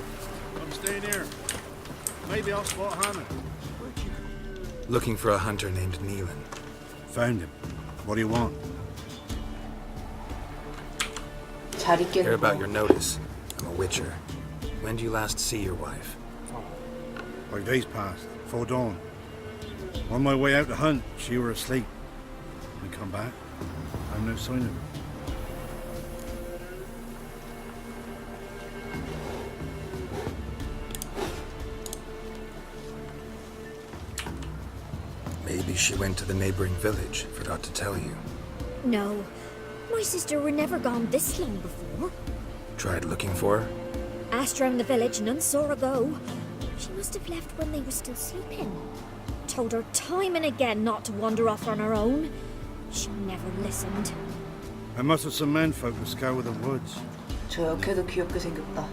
I'm staying here. Maybe I'll spot Hannah. Looking for a hunter named Neelan. Found him. What do you want? 잘 있겠네. Hear about your notice. I'm a witcher. When did you last see your wife? Like days passed, before dawn. On my way out to hunt, she were asleep. When I come back, I've no sign of her. Maybe she went to the neighboring village. Forgot to tell you. No. My sister were never gone this long before. Tried looking for her? Asked round the village, none saw her go. She must have left when they were still sleeping. Told her time and again not to wander off on her own. She never listened. I must have some men folk to scour the woods. 저 역해도 귀엽게 생겼다.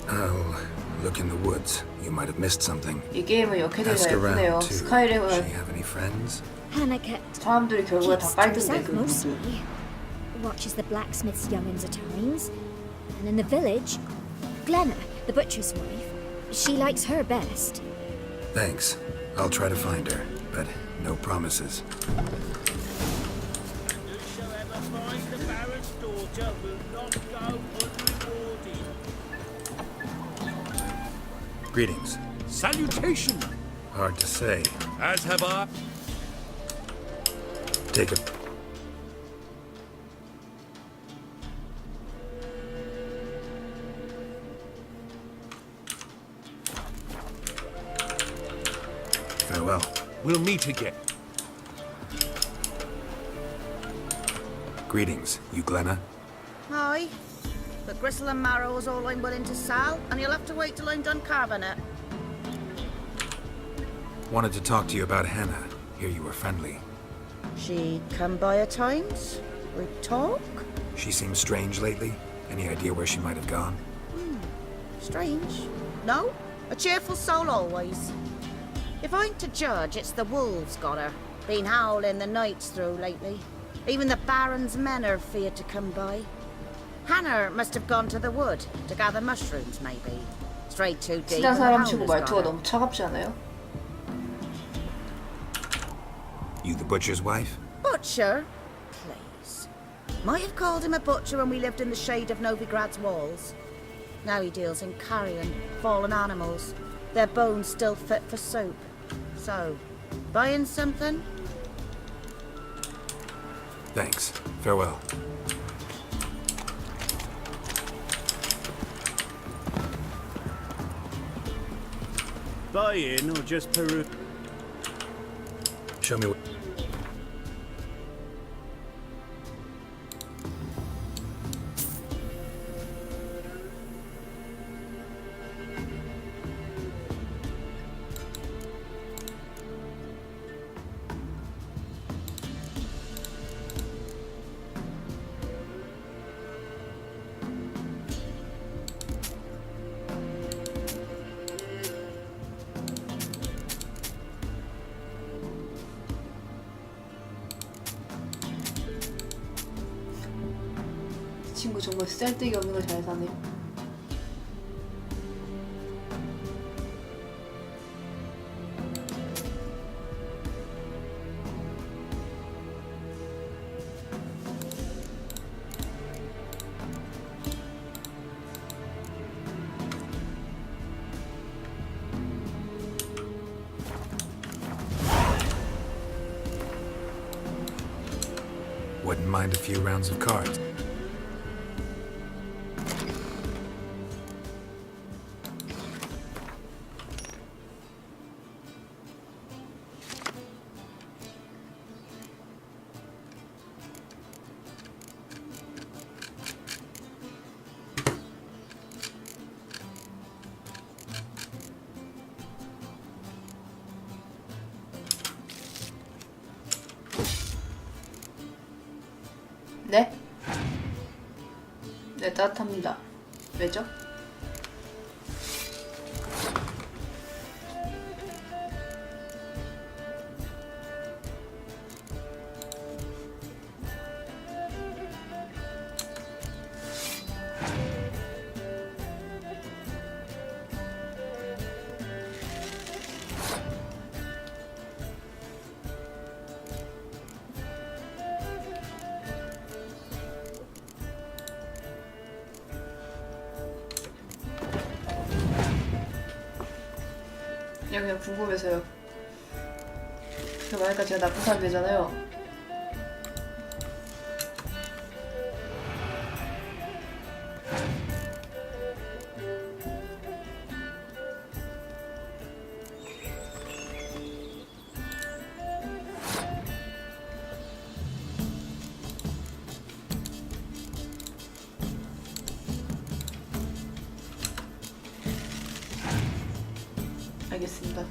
I'll look in the woods. You might have missed something. 이 게임은 역해들이 Ask 다 예쁘네요. around too. She 스카이림은 have any friends? Hannah kept 사람들이 결국에 다 keeps to 빨던데 herself 그 mostly. Watches the blacksmith's young'uns at times. And in the village, Glenna, the butcher's wife, she likes her best. Thanks. I'll try to find her, but no promises. Whosoever finds the Baron's daughter will not go unrewarded. Greetings. Salutation! Hard to say. As have I. Take a... Farewell. We'll meet again. Greetings, Euglenna. Aye. But gristle and marrow is all I'm willing to sell, and you'll have to wait till I'm done carving it. Wanted to talk to you about Hannah. Hear you were friendly. She come by at times? We talk? She seems strange lately. Any idea where she might have gone? Strange. No? A cheerful soul always. If I'm to judge, it's the wolves got her. Been howling the nights through lately. Even the Baron's men are feared to come by. Hannah must have gone to the wood to gather mushrooms, maybe. Straight too deep. 친한 and the 사람 치고 howlers got 말투가 her. 너무 차갑지 않아요? You the butcher's wife? Butcher? Please. Might have called him a butcher when we lived in the shade of Novigrad's walls. Now he deals in carrion, fallen animals. Their bones still fit for soup. So, buying something? Thanks. Farewell. Buy-in or just Peru? Show me what... 이 친구 정말 쓸데기 없는 걸 잘 사네. Wouldn't mind a few rounds of cards. 네? 네, 따뜻합니다. 왜죠? 그냥 궁금해서요. 그러니까 제가 나쁜 사람 되잖아요. 알겠습니다.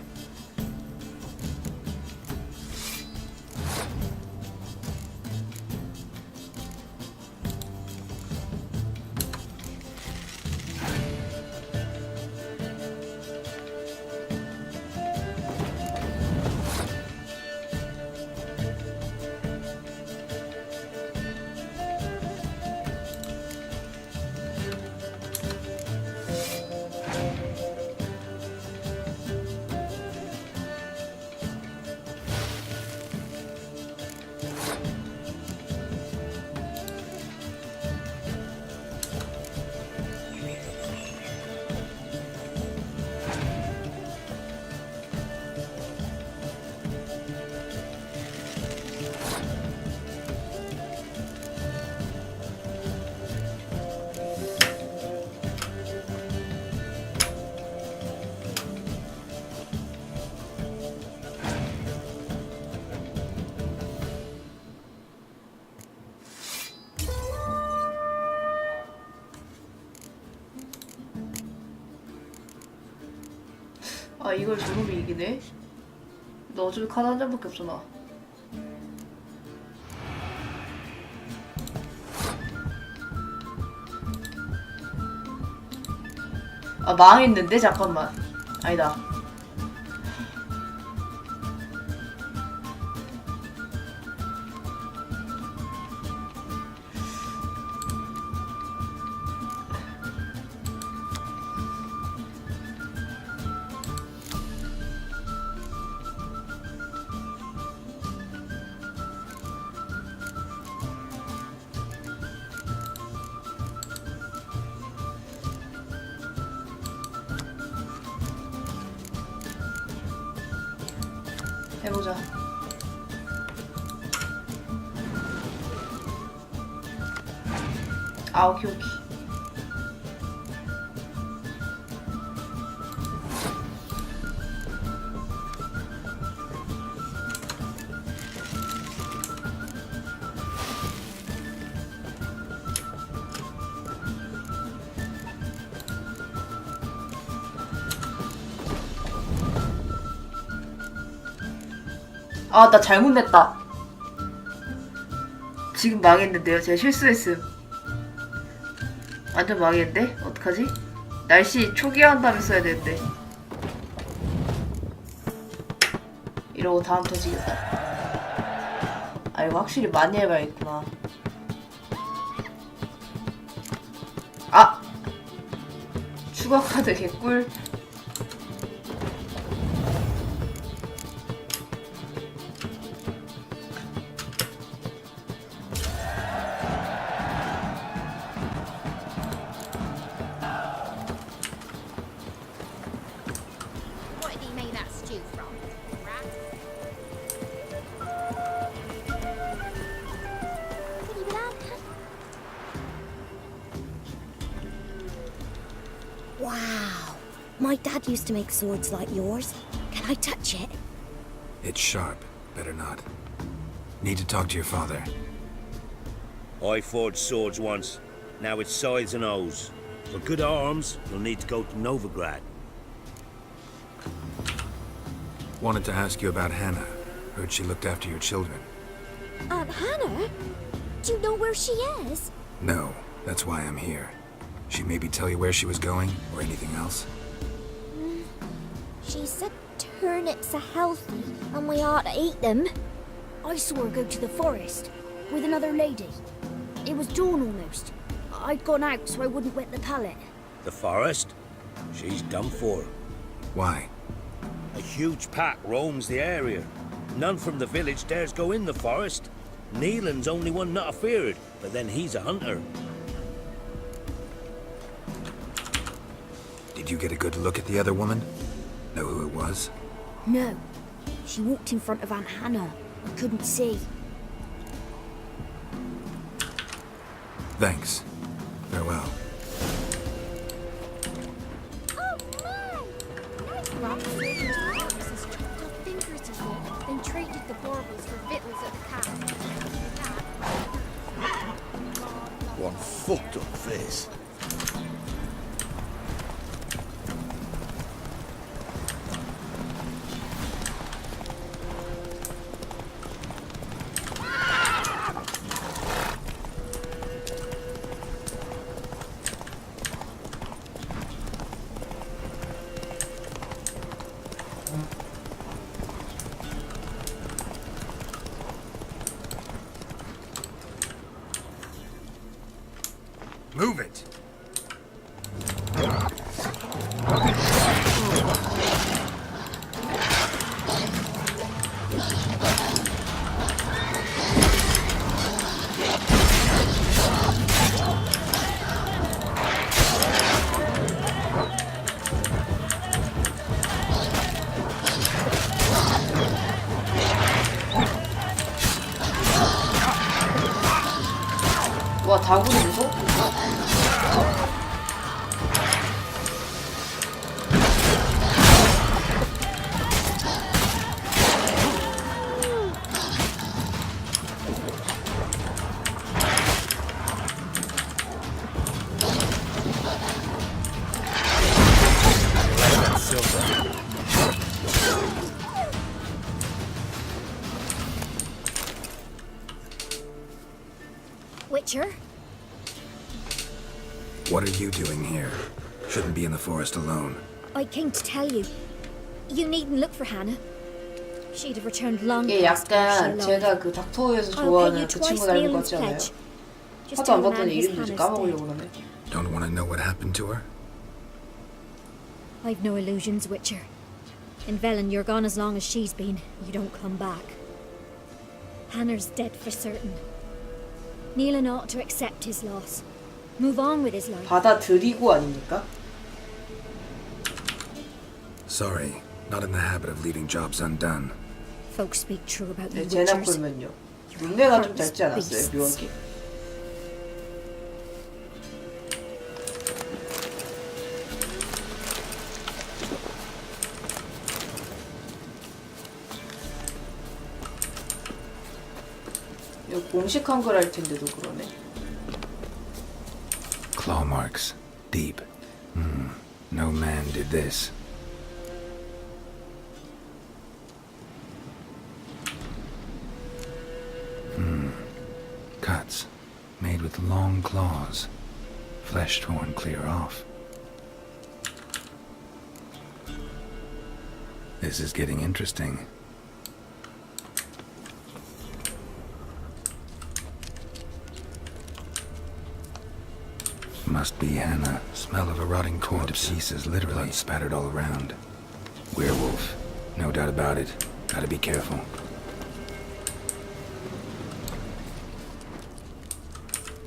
아 이걸 저놈이 이기네? 너 어차피 카드 한 장밖에 없잖아. 아 망했는데? 잠깐만. 아니다. 해보자. 아 오케이. 아, 나 잘못 냈다. 지금 망했는데요. 제가 실수했음. 완전 망했는데? 어떡하지? 날씨 초기화한 다음에 써야 되는데. 이러고 다음 터지겠다. 아, 이거 확실히 많이 해봐야겠구나. 아! 추가 카드 개꿀. Wow. My dad used to make swords like yours. Can I touch it? It's sharp. Better not. Need to talk to your father. I forged swords once. Now it's scythes and hoes. For good arms, you'll need to go to Novigrad. Wanted to ask you about Hannah. Heard she looked after your children. Aunt Hannah? Do you know where she is? No, that's why I'm here. She maybe tell you where she was going, or anything else? She said turnips are healthy, and we ought to eat them. I saw her go to the forest, with another lady. It was dawn almost. I'd gone out so I wouldn't wet the pallet. The forest? She's done for. Why? A huge pack roams the area. None from the village dares go in the forest. Neelan's only one not afeared, but then he's a hunter. Did you get a good look at the other woman? Know who it was? No. She walked in front of Aunt Hannah. I couldn't see. Thanks. Farewell. Oh, man! Rob Fraser's horses chopped off fingers to me, then traded the baubles for victuals at the camp. What fucked up face. Move it! Witcher. What are you doing here? Shouldn't be in the forest alone. I came to tell you. You needn't look for Hannah. She'd have returned long 이게 past where she 약간 alive. 제가 그 닥터우에서 I'll pay 좋아하는 you 그 twice 친구 닮은 것 Nealon's 같지 않아요? pledge. Just 하도 안 tell the man 봤더니 his 이름도 이제 Hannah's 까먹으려고 dead. 그러네. Don't want to know what happened to her? I've no illusions, Witcher. In Velen, you're gone as long as she's been. You don't come back. Hannah's dead for certain. Nealon ought to accept his loss. Move on with his life. 받아들이고 아닙니까? Sorry, not in the habit of leaving jobs undone. Folks speak true about you, 네, 제나 Witchers. 보면요. 눈매가 좀 닮지 않았어요, 묘하게. 이거 공식 한글 할 텐데도 그러네. Claw marks. Deep. No man did this. Cuts. Made with long claws. Flesh torn clear off. This is getting interesting. Must be Hannah. Smell of a rotting corpse. To pieces, literally. Blood spattered all around. Werewolf. No doubt about it. Gotta be careful.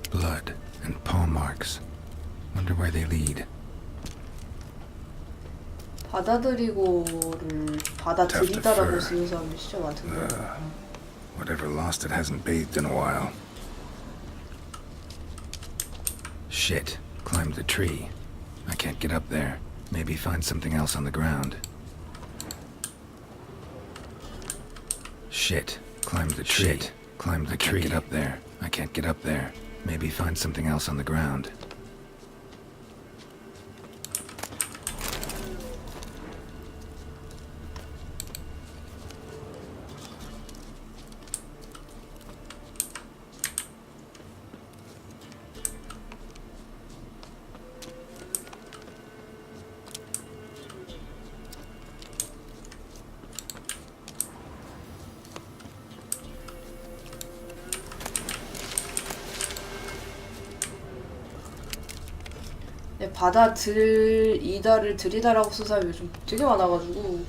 Blood and paw marks. Wonder where they lead. 받아들이고를 받아들이다라고 쓰는 사람이 진짜 많던데. Whatever lost it hasn't bathed in a while. Shit. Climbed the tree. I can't get up there. Maybe find something else on the ground. Shit. Climbed the tree. Shit. Climbed the tree. Get up there. I can't get up there. Maybe find something else on the ground. 받아들이다를 들이다라고 쓴 사람이 요즘 되게 많아가지고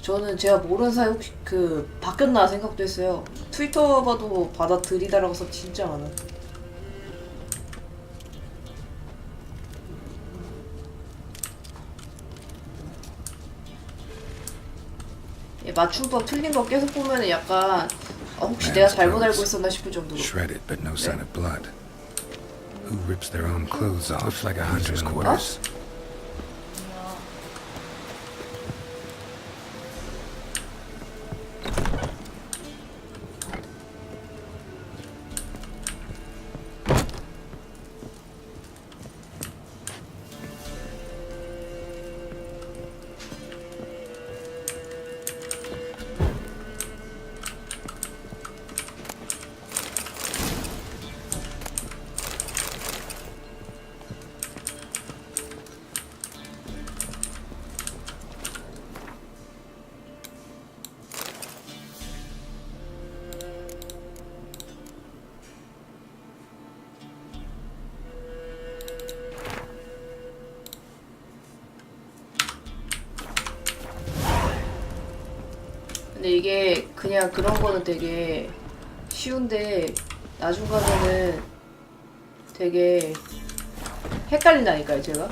저는 제가 모르는 사이 혹시 그 바뀌었나 생각도 했어요. 트위터 봐도 받아들이다라고 써 진짜 많아. 맞춤법 틀린 거 계속 보면은 약간 혹시 내가 잘못 알고 있었나 싶을 정도로. Shredded, but no sign of blood. Who rips their own clothes off? Looks like a hunter's quarters. 근데 이게 그냥 그런 거는 되게 쉬운데 나중 가면은 되게 헷갈린다니까요, 제가.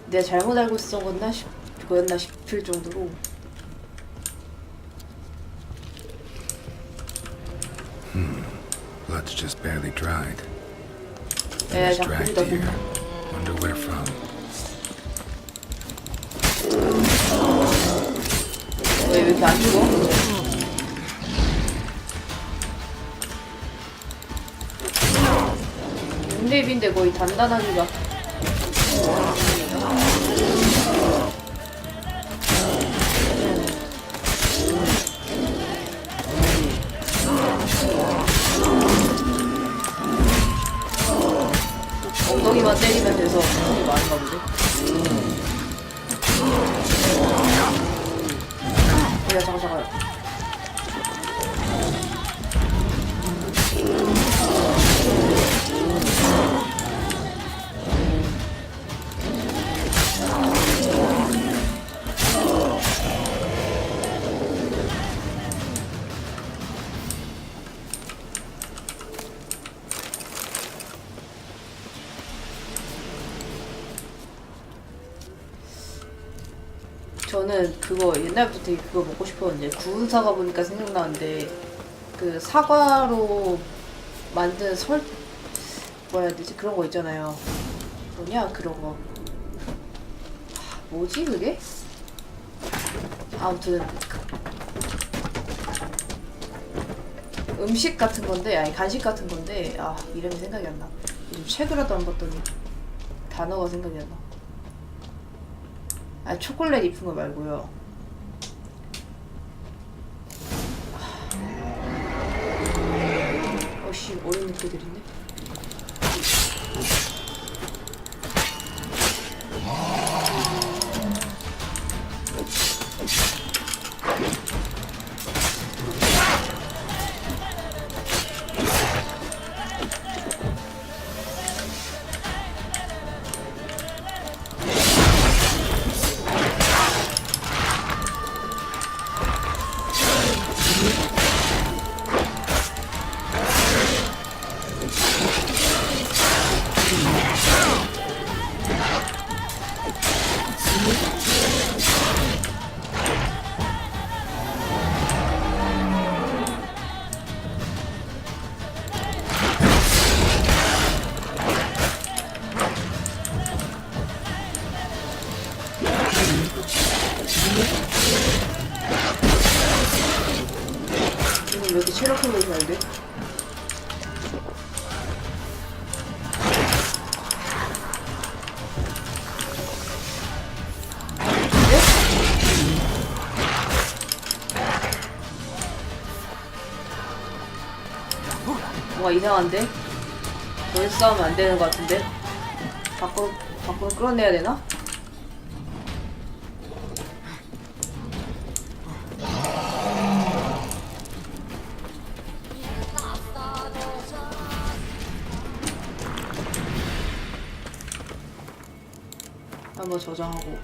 내가 잘못 알고 있었거나 그였나 싶을 정도로. Blood's just barely dried. 예, Dragged 작품이다 here. 보면. Wonder where from. 왜 이렇게 안 죽어? 랩인데 거의 단단하기가. 엉덩이만 때리면 돼서 손이 많은가 보네. 야, 잠깐. 저는 그거 옛날부터 되게 그거 먹고 싶었는데 구운 사과 보니까 생각나는데 그 사과로 만든 뭐라 해야 되지? 그런 거 있잖아요. 뭐냐 그런 거. 뭐지 그게? 아무튼 음식 같은 건데 아니 간식 같은 건데 아 이름이 생각이 안 나. 요즘 책이라도 안 봤더니 단어가 생각이 안 나. 아 초콜릿 입힌 거 말고요. 어씨 어린 느낌들 있네. 왜 이렇게 체력 회복이 잘 돼? 뭔가 이상한데? 더 싸우면 안 되는 것 같은데? 밖으로 끌어내야 되나? 한번 저장하고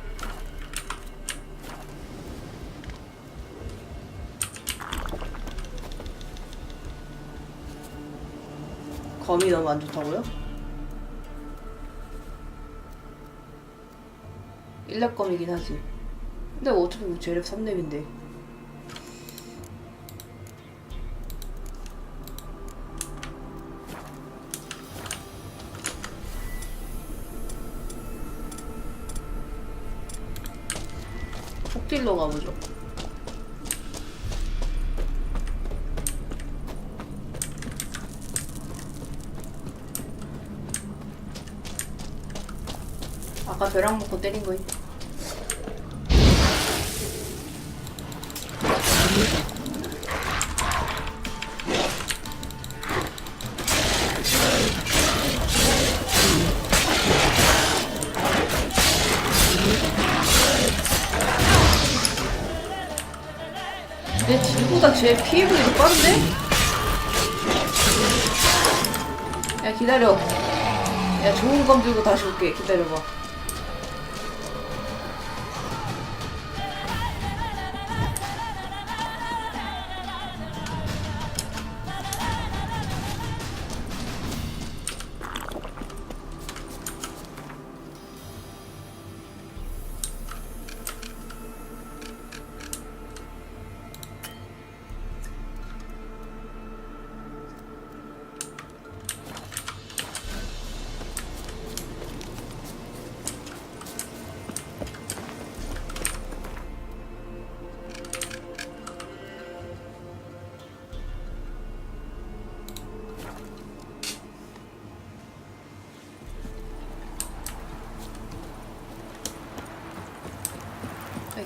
검이 너무 안 좋다고요? 1렙 검이긴 하지. 근데 어차피 제렙 3렙인데 폭딜러 가보죠. 아까 벼락 먹고 때린 거임. 내 딜보다 쟤 피해보기 더 빠른데? 야 기다려. 야 좋은 검 들고 다시 올게. 기다려봐.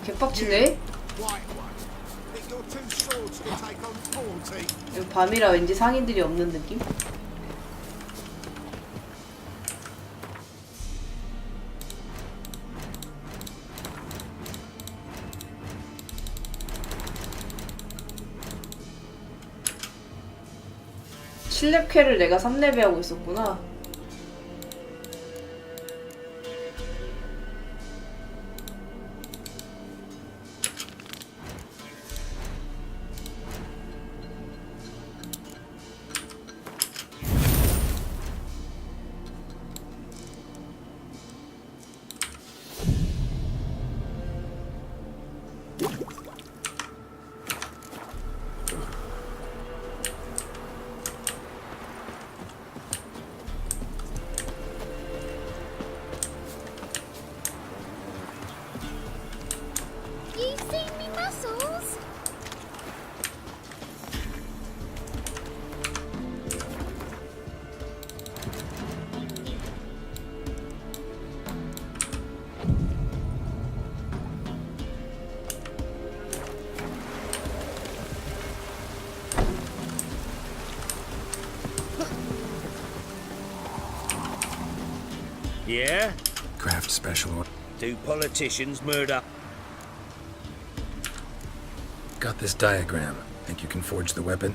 개빡치네. 이거 밤이라 왠지 상인들이 없는 느낌? 7렙캐를 내가 3렙에 하고 있었구나. You've seen me muscles? Yeah? Craft special order. Do politicians murder? Got this diagram. Think you can forge the weapon?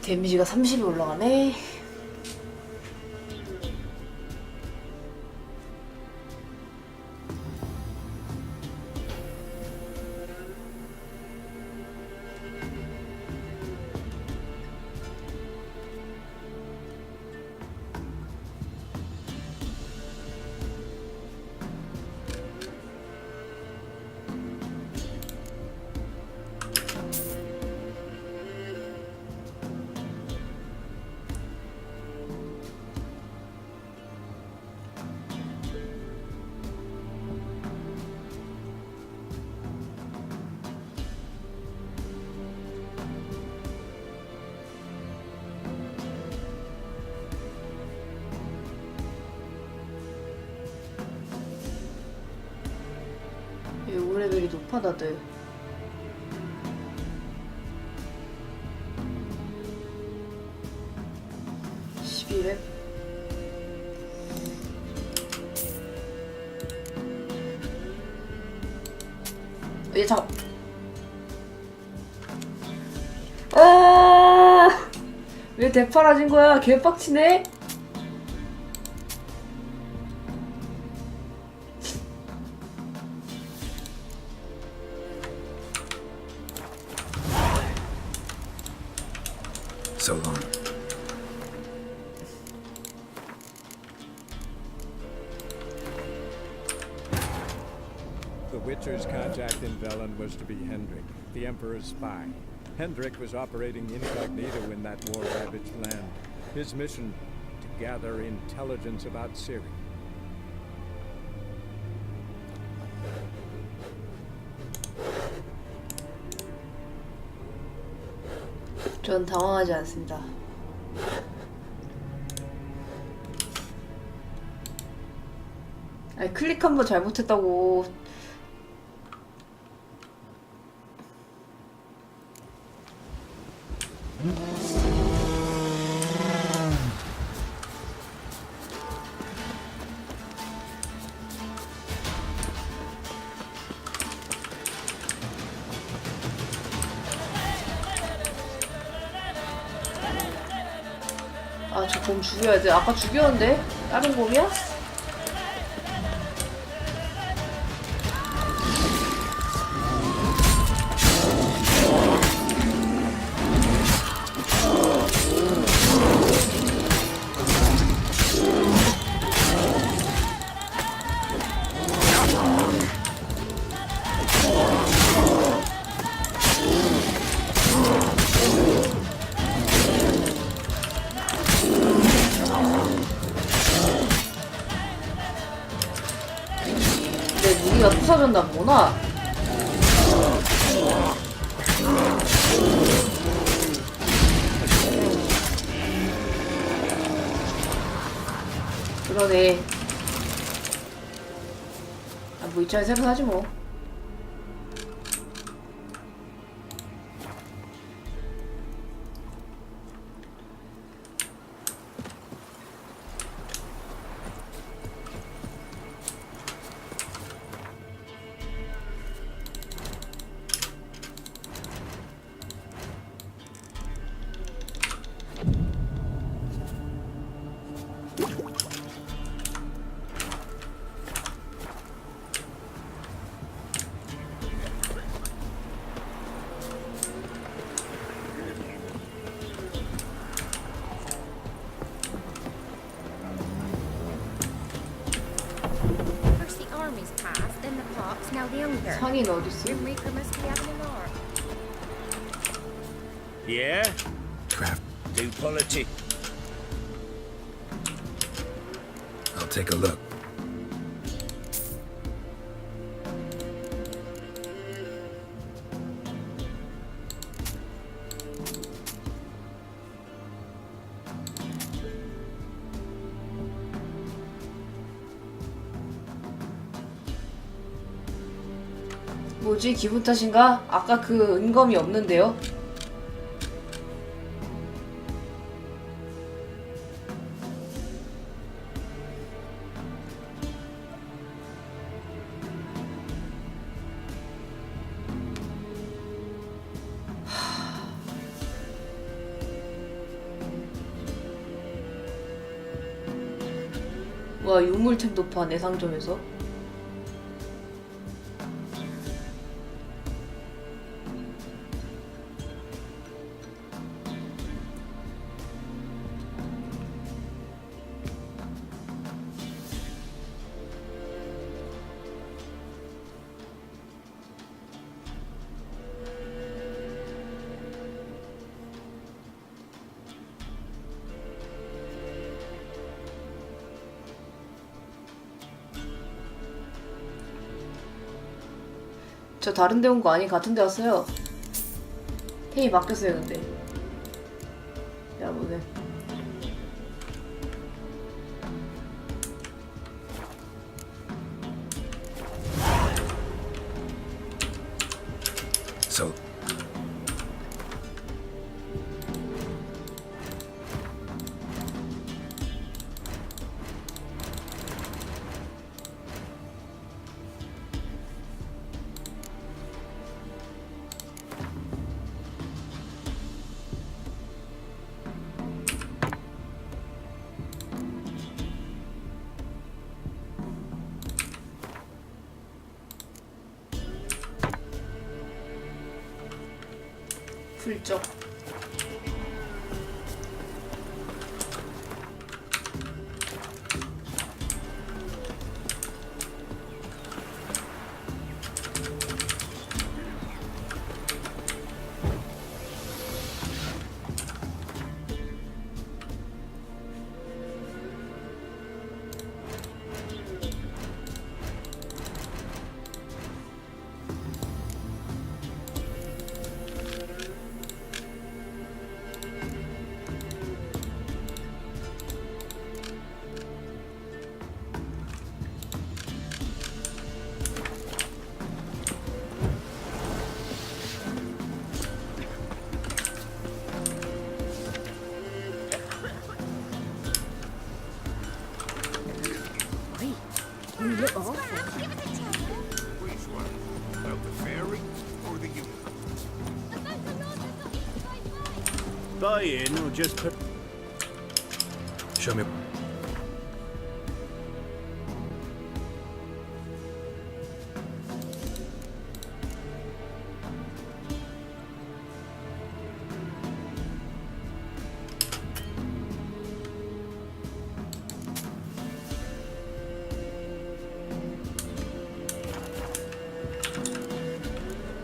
데미지가 30이 올라가네. 요구 레벨이 높아 다들. 얘 잠깐. 왜 대파라진 거야? 개빡치네. So long. The Witcher's contact in Velen was to be Hendrik, the Emperor's spy. Hendrik was operating incognito in that war-ravaged land. His mission, to gather intelligence about Ciri. 전 당황하지 않습니다. 아니 클릭 한 번 잘못했다고. 아, 저 곰 죽여야 돼. 아까 죽였는데? 다른 곰이야? 내 무기가 부서졌나 보구나. 그러네. 아, 뭐 이차에 새로 사지 뭐. First the army's passed, then the pox, now the hunger. 상인 어딨어? Grim Reaper must be having a lark. Yeah? Craft. Do politics. I'll take a look. 뭐지? 기분 탓인가? 아까 그 은검이 없는데요? 와, 유물템도 파네 상점에서. 저 다른 데 온 거 아니? 같은 데 왔어요. 템이 바뀌었어요 근데. 야 뭐네. So, 훌쩍. You look awful. Which one? About the ferry or the unit? Buy in or just put... show me.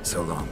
So long.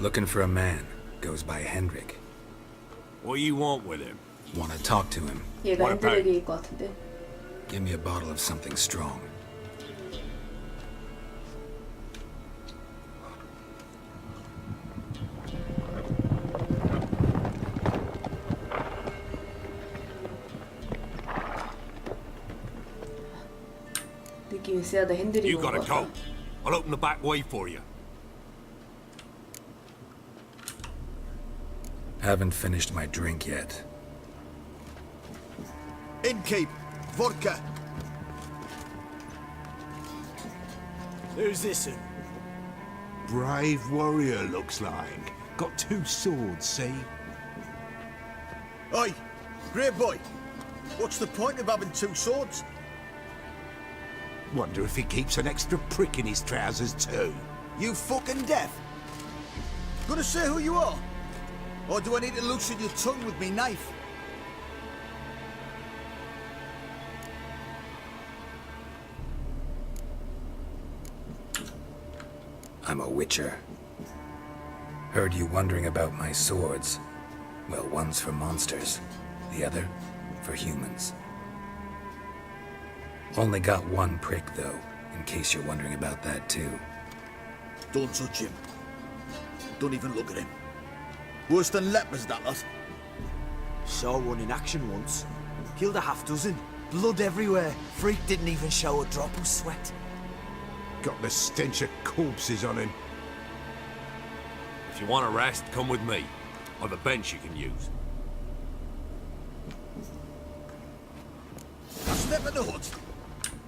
Looking for a man. Goes by Hendrik. What do you want with him? Want to talk to him. 얘가 핸드릭일 것 같은데. Give me a bottle of something strong. 느낌이 있어야 돼. 핸드릭 You 온 gotta 것 go. 같다. I'll open the back way for you. Haven't finished my drink yet. Innkeep, vodka. Who's this? Brave warrior, looks like. Got 2 swords, see? Oi, grey boy. What's the point of having 2 swords? Wonder if he keeps an extra prick in his trousers too. You fucking deaf? Gonna say who you are? Or do I need to loosen your tongue with me knife? I'm a witcher. Heard you wondering about my swords. Well, one's for monsters, the other for humans. Only got 1 prick, though, in case you're wondering about that, too. Don't touch him. Don't even look at him. Worse than lepers, that lot. Saw one in action once. Killed a half dozen. Blood everywhere. Freak didn't even show a drop of sweat. Got the stench of corpses on him. If you want a rest, come with me. I've a bench you can use. I step in the hut,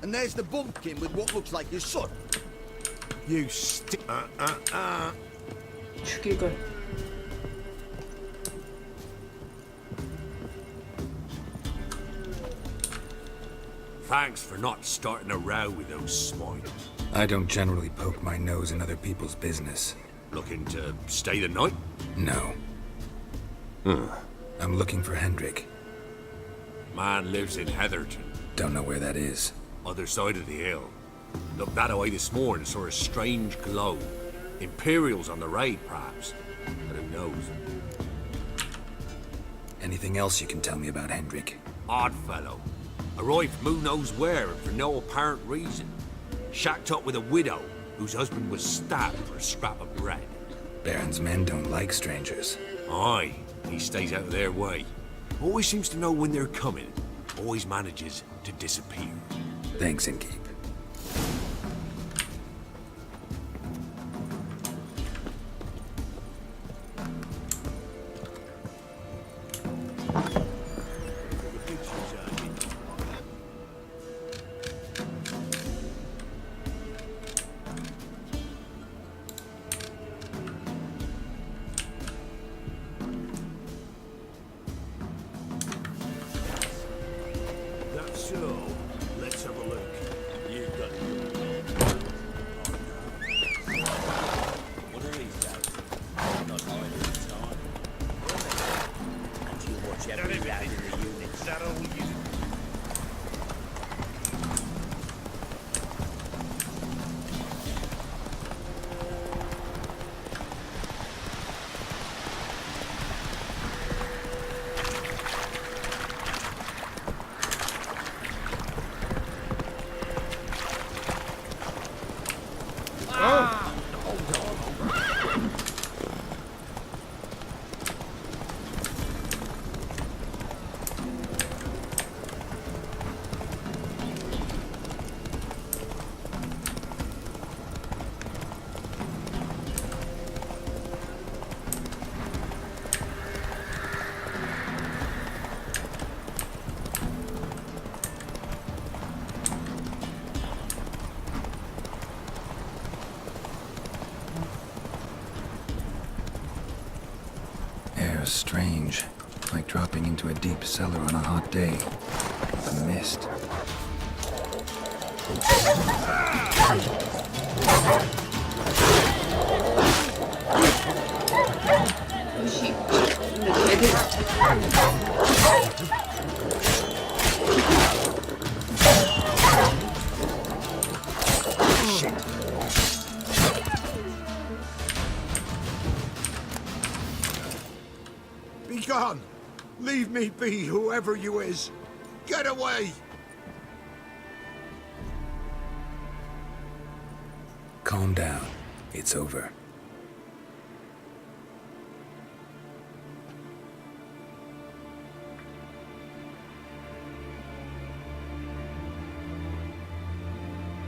and there's the bumpkin with what looks like his son. You 죽일 걸. Thanks for not starting a row with those swine. I don't generally poke my nose in other people's business. Looking to stay the night? No. I'm looking for Hendrik. Man lives in Heatherton. Don't know where that is. Other side of the hill. Looked that away this morning, saw a strange glow. Imperials on the raid, perhaps. But who knows? Anything else you can tell me about Hendrik? Odd fellow. Arrived from who knows where and for no apparent reason. Shacked up with a widow whose husband was stabbed for a scrap of bread. Baron's men don't like strangers. Aye, he stays out of their way. Always seems to know when they're coming. Always manages to disappear. Thanks, Innkeep. That's so. Let's have a look. You've got what are these guys? Not hiding time. And you watch every round in the unit. Is that all you? Air's strange, like dropping into a deep cellar on a hot day. The mist. Leave me be, whoever you is. Get away! Calm down. It's over.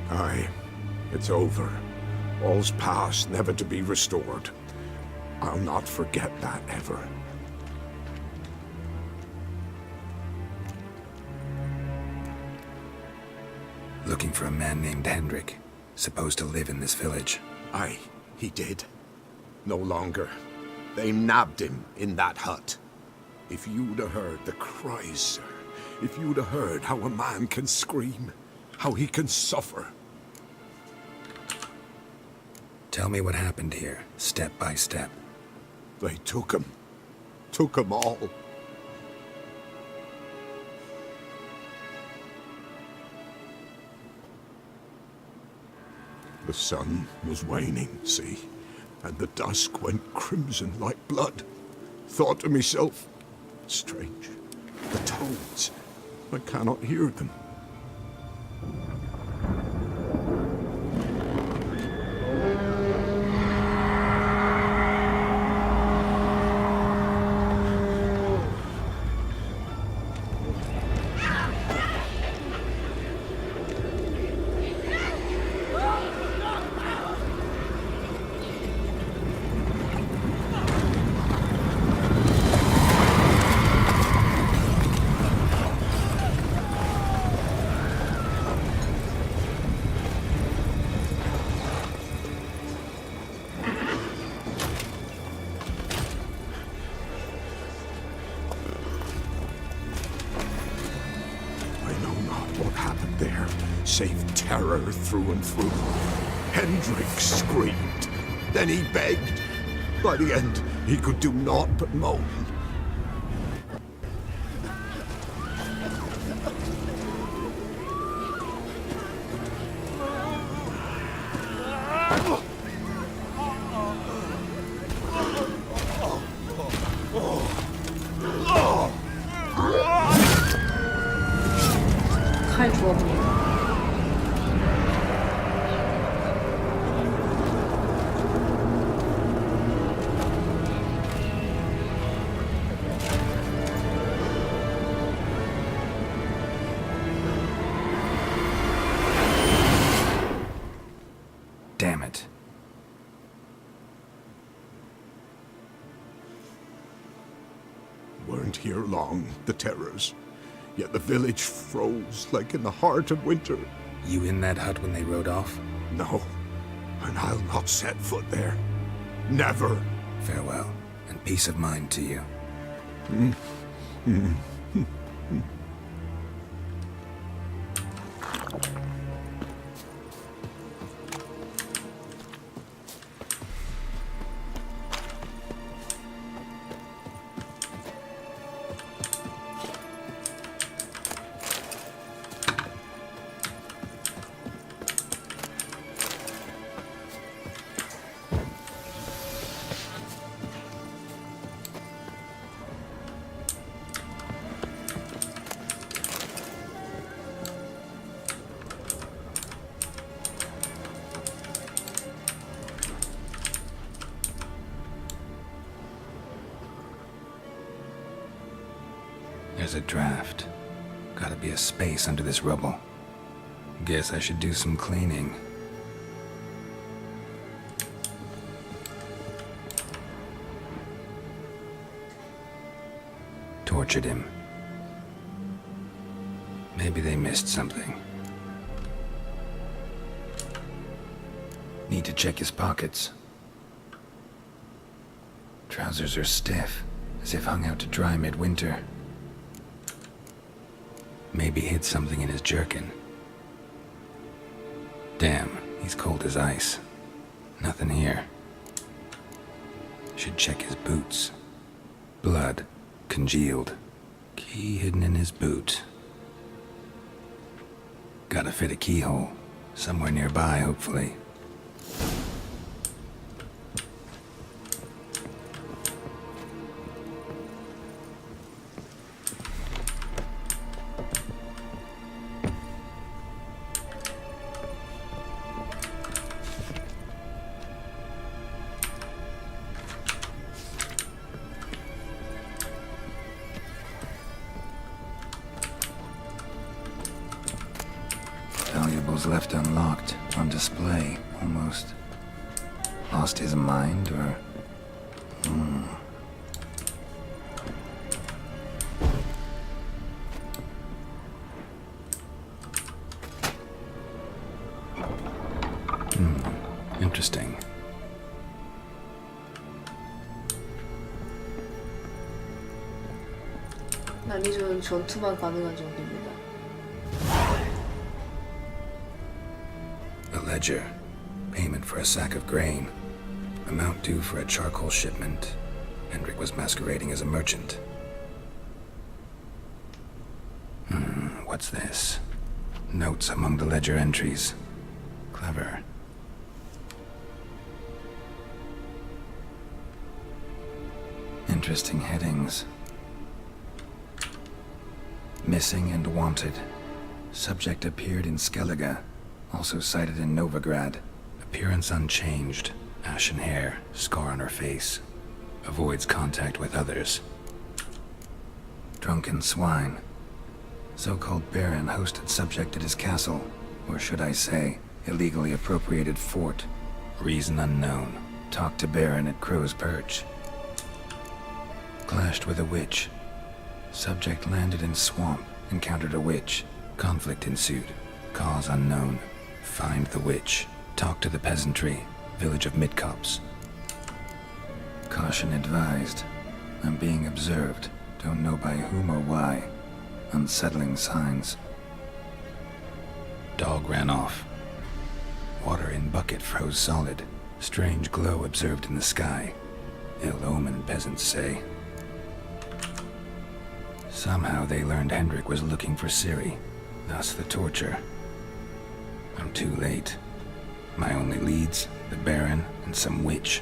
Aye, it's over. All's past, never to be restored. I'll not forget that ever. Looking for a man named Hendrik, supposed to live in this village. Aye, he did. No longer. They nabbed him in that hut. If you'd have heard the cries, sir. If you'd have heard how a man can scream, how he can suffer. Tell me what happened here, step by step. They took him. Took him all. The sun was waning, see, and the dusk went crimson like blood. Thought to myself, strange, the toads, I cannot hear them. Save terror through and through. Hendrik screamed. Then he begged. By the end, he could do naught but moan. 칼 주워보니까. Damn it. Weren't here long, the terrors. Yet the village froze like in the heart of winter. You in that hut when they rode off? No, and I'll not set foot there. Never. Farewell, and peace of mind to you. There's a draft. Gotta be a space under this rubble. Guess I should do some cleaning. Tortured him. Maybe they missed something. Need to check his pockets. Trousers are stiff, as if hung out to dry midwinter. Maybe hid something in his jerkin. Damn, he's cold as ice. Nothing here. Should check his boots. Blood, congealed. Key hidden in his boot. Gotta fit a keyhole. Somewhere nearby, hopefully. Journals left unlocked, on display, almost. Lost his mind, or... Interesting. 난이 좋은 전투만 가능한 정도입니다. A ledger. Payment for a sack of grain. Amount due for a charcoal shipment. Hendrik was masquerading as a merchant. What's this? Notes among the ledger entries. Clever. Interesting headings. Missing and wanted. Subject appeared in Skellige. Also sighted in Novigrad. Appearance unchanged. Ashen hair. Scar on her face. Avoids contact with others. Drunken swine. So-called Baron hosted subject at his castle. Or should I say, illegally appropriated fort. Reason unknown. Talked to Baron at Crow's Perch. Clashed with a witch. Subject landed in swamp, encountered a witch. Conflict ensued. Cause unknown. Find the witch. Talk to the peasantry. Village of Midcopse. Caution advised. I'm being observed. Don't know by whom or why. Unsettling signs. Dog ran off. Water in bucket froze solid. Strange glow observed in the sky. Ill omen, peasants say. Somehow they learned Hendrik was looking for Ciri, thus the torture. I'm too late. My only leads, the Baron and some witch.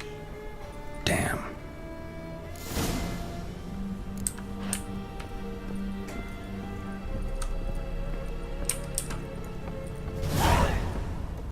Damn.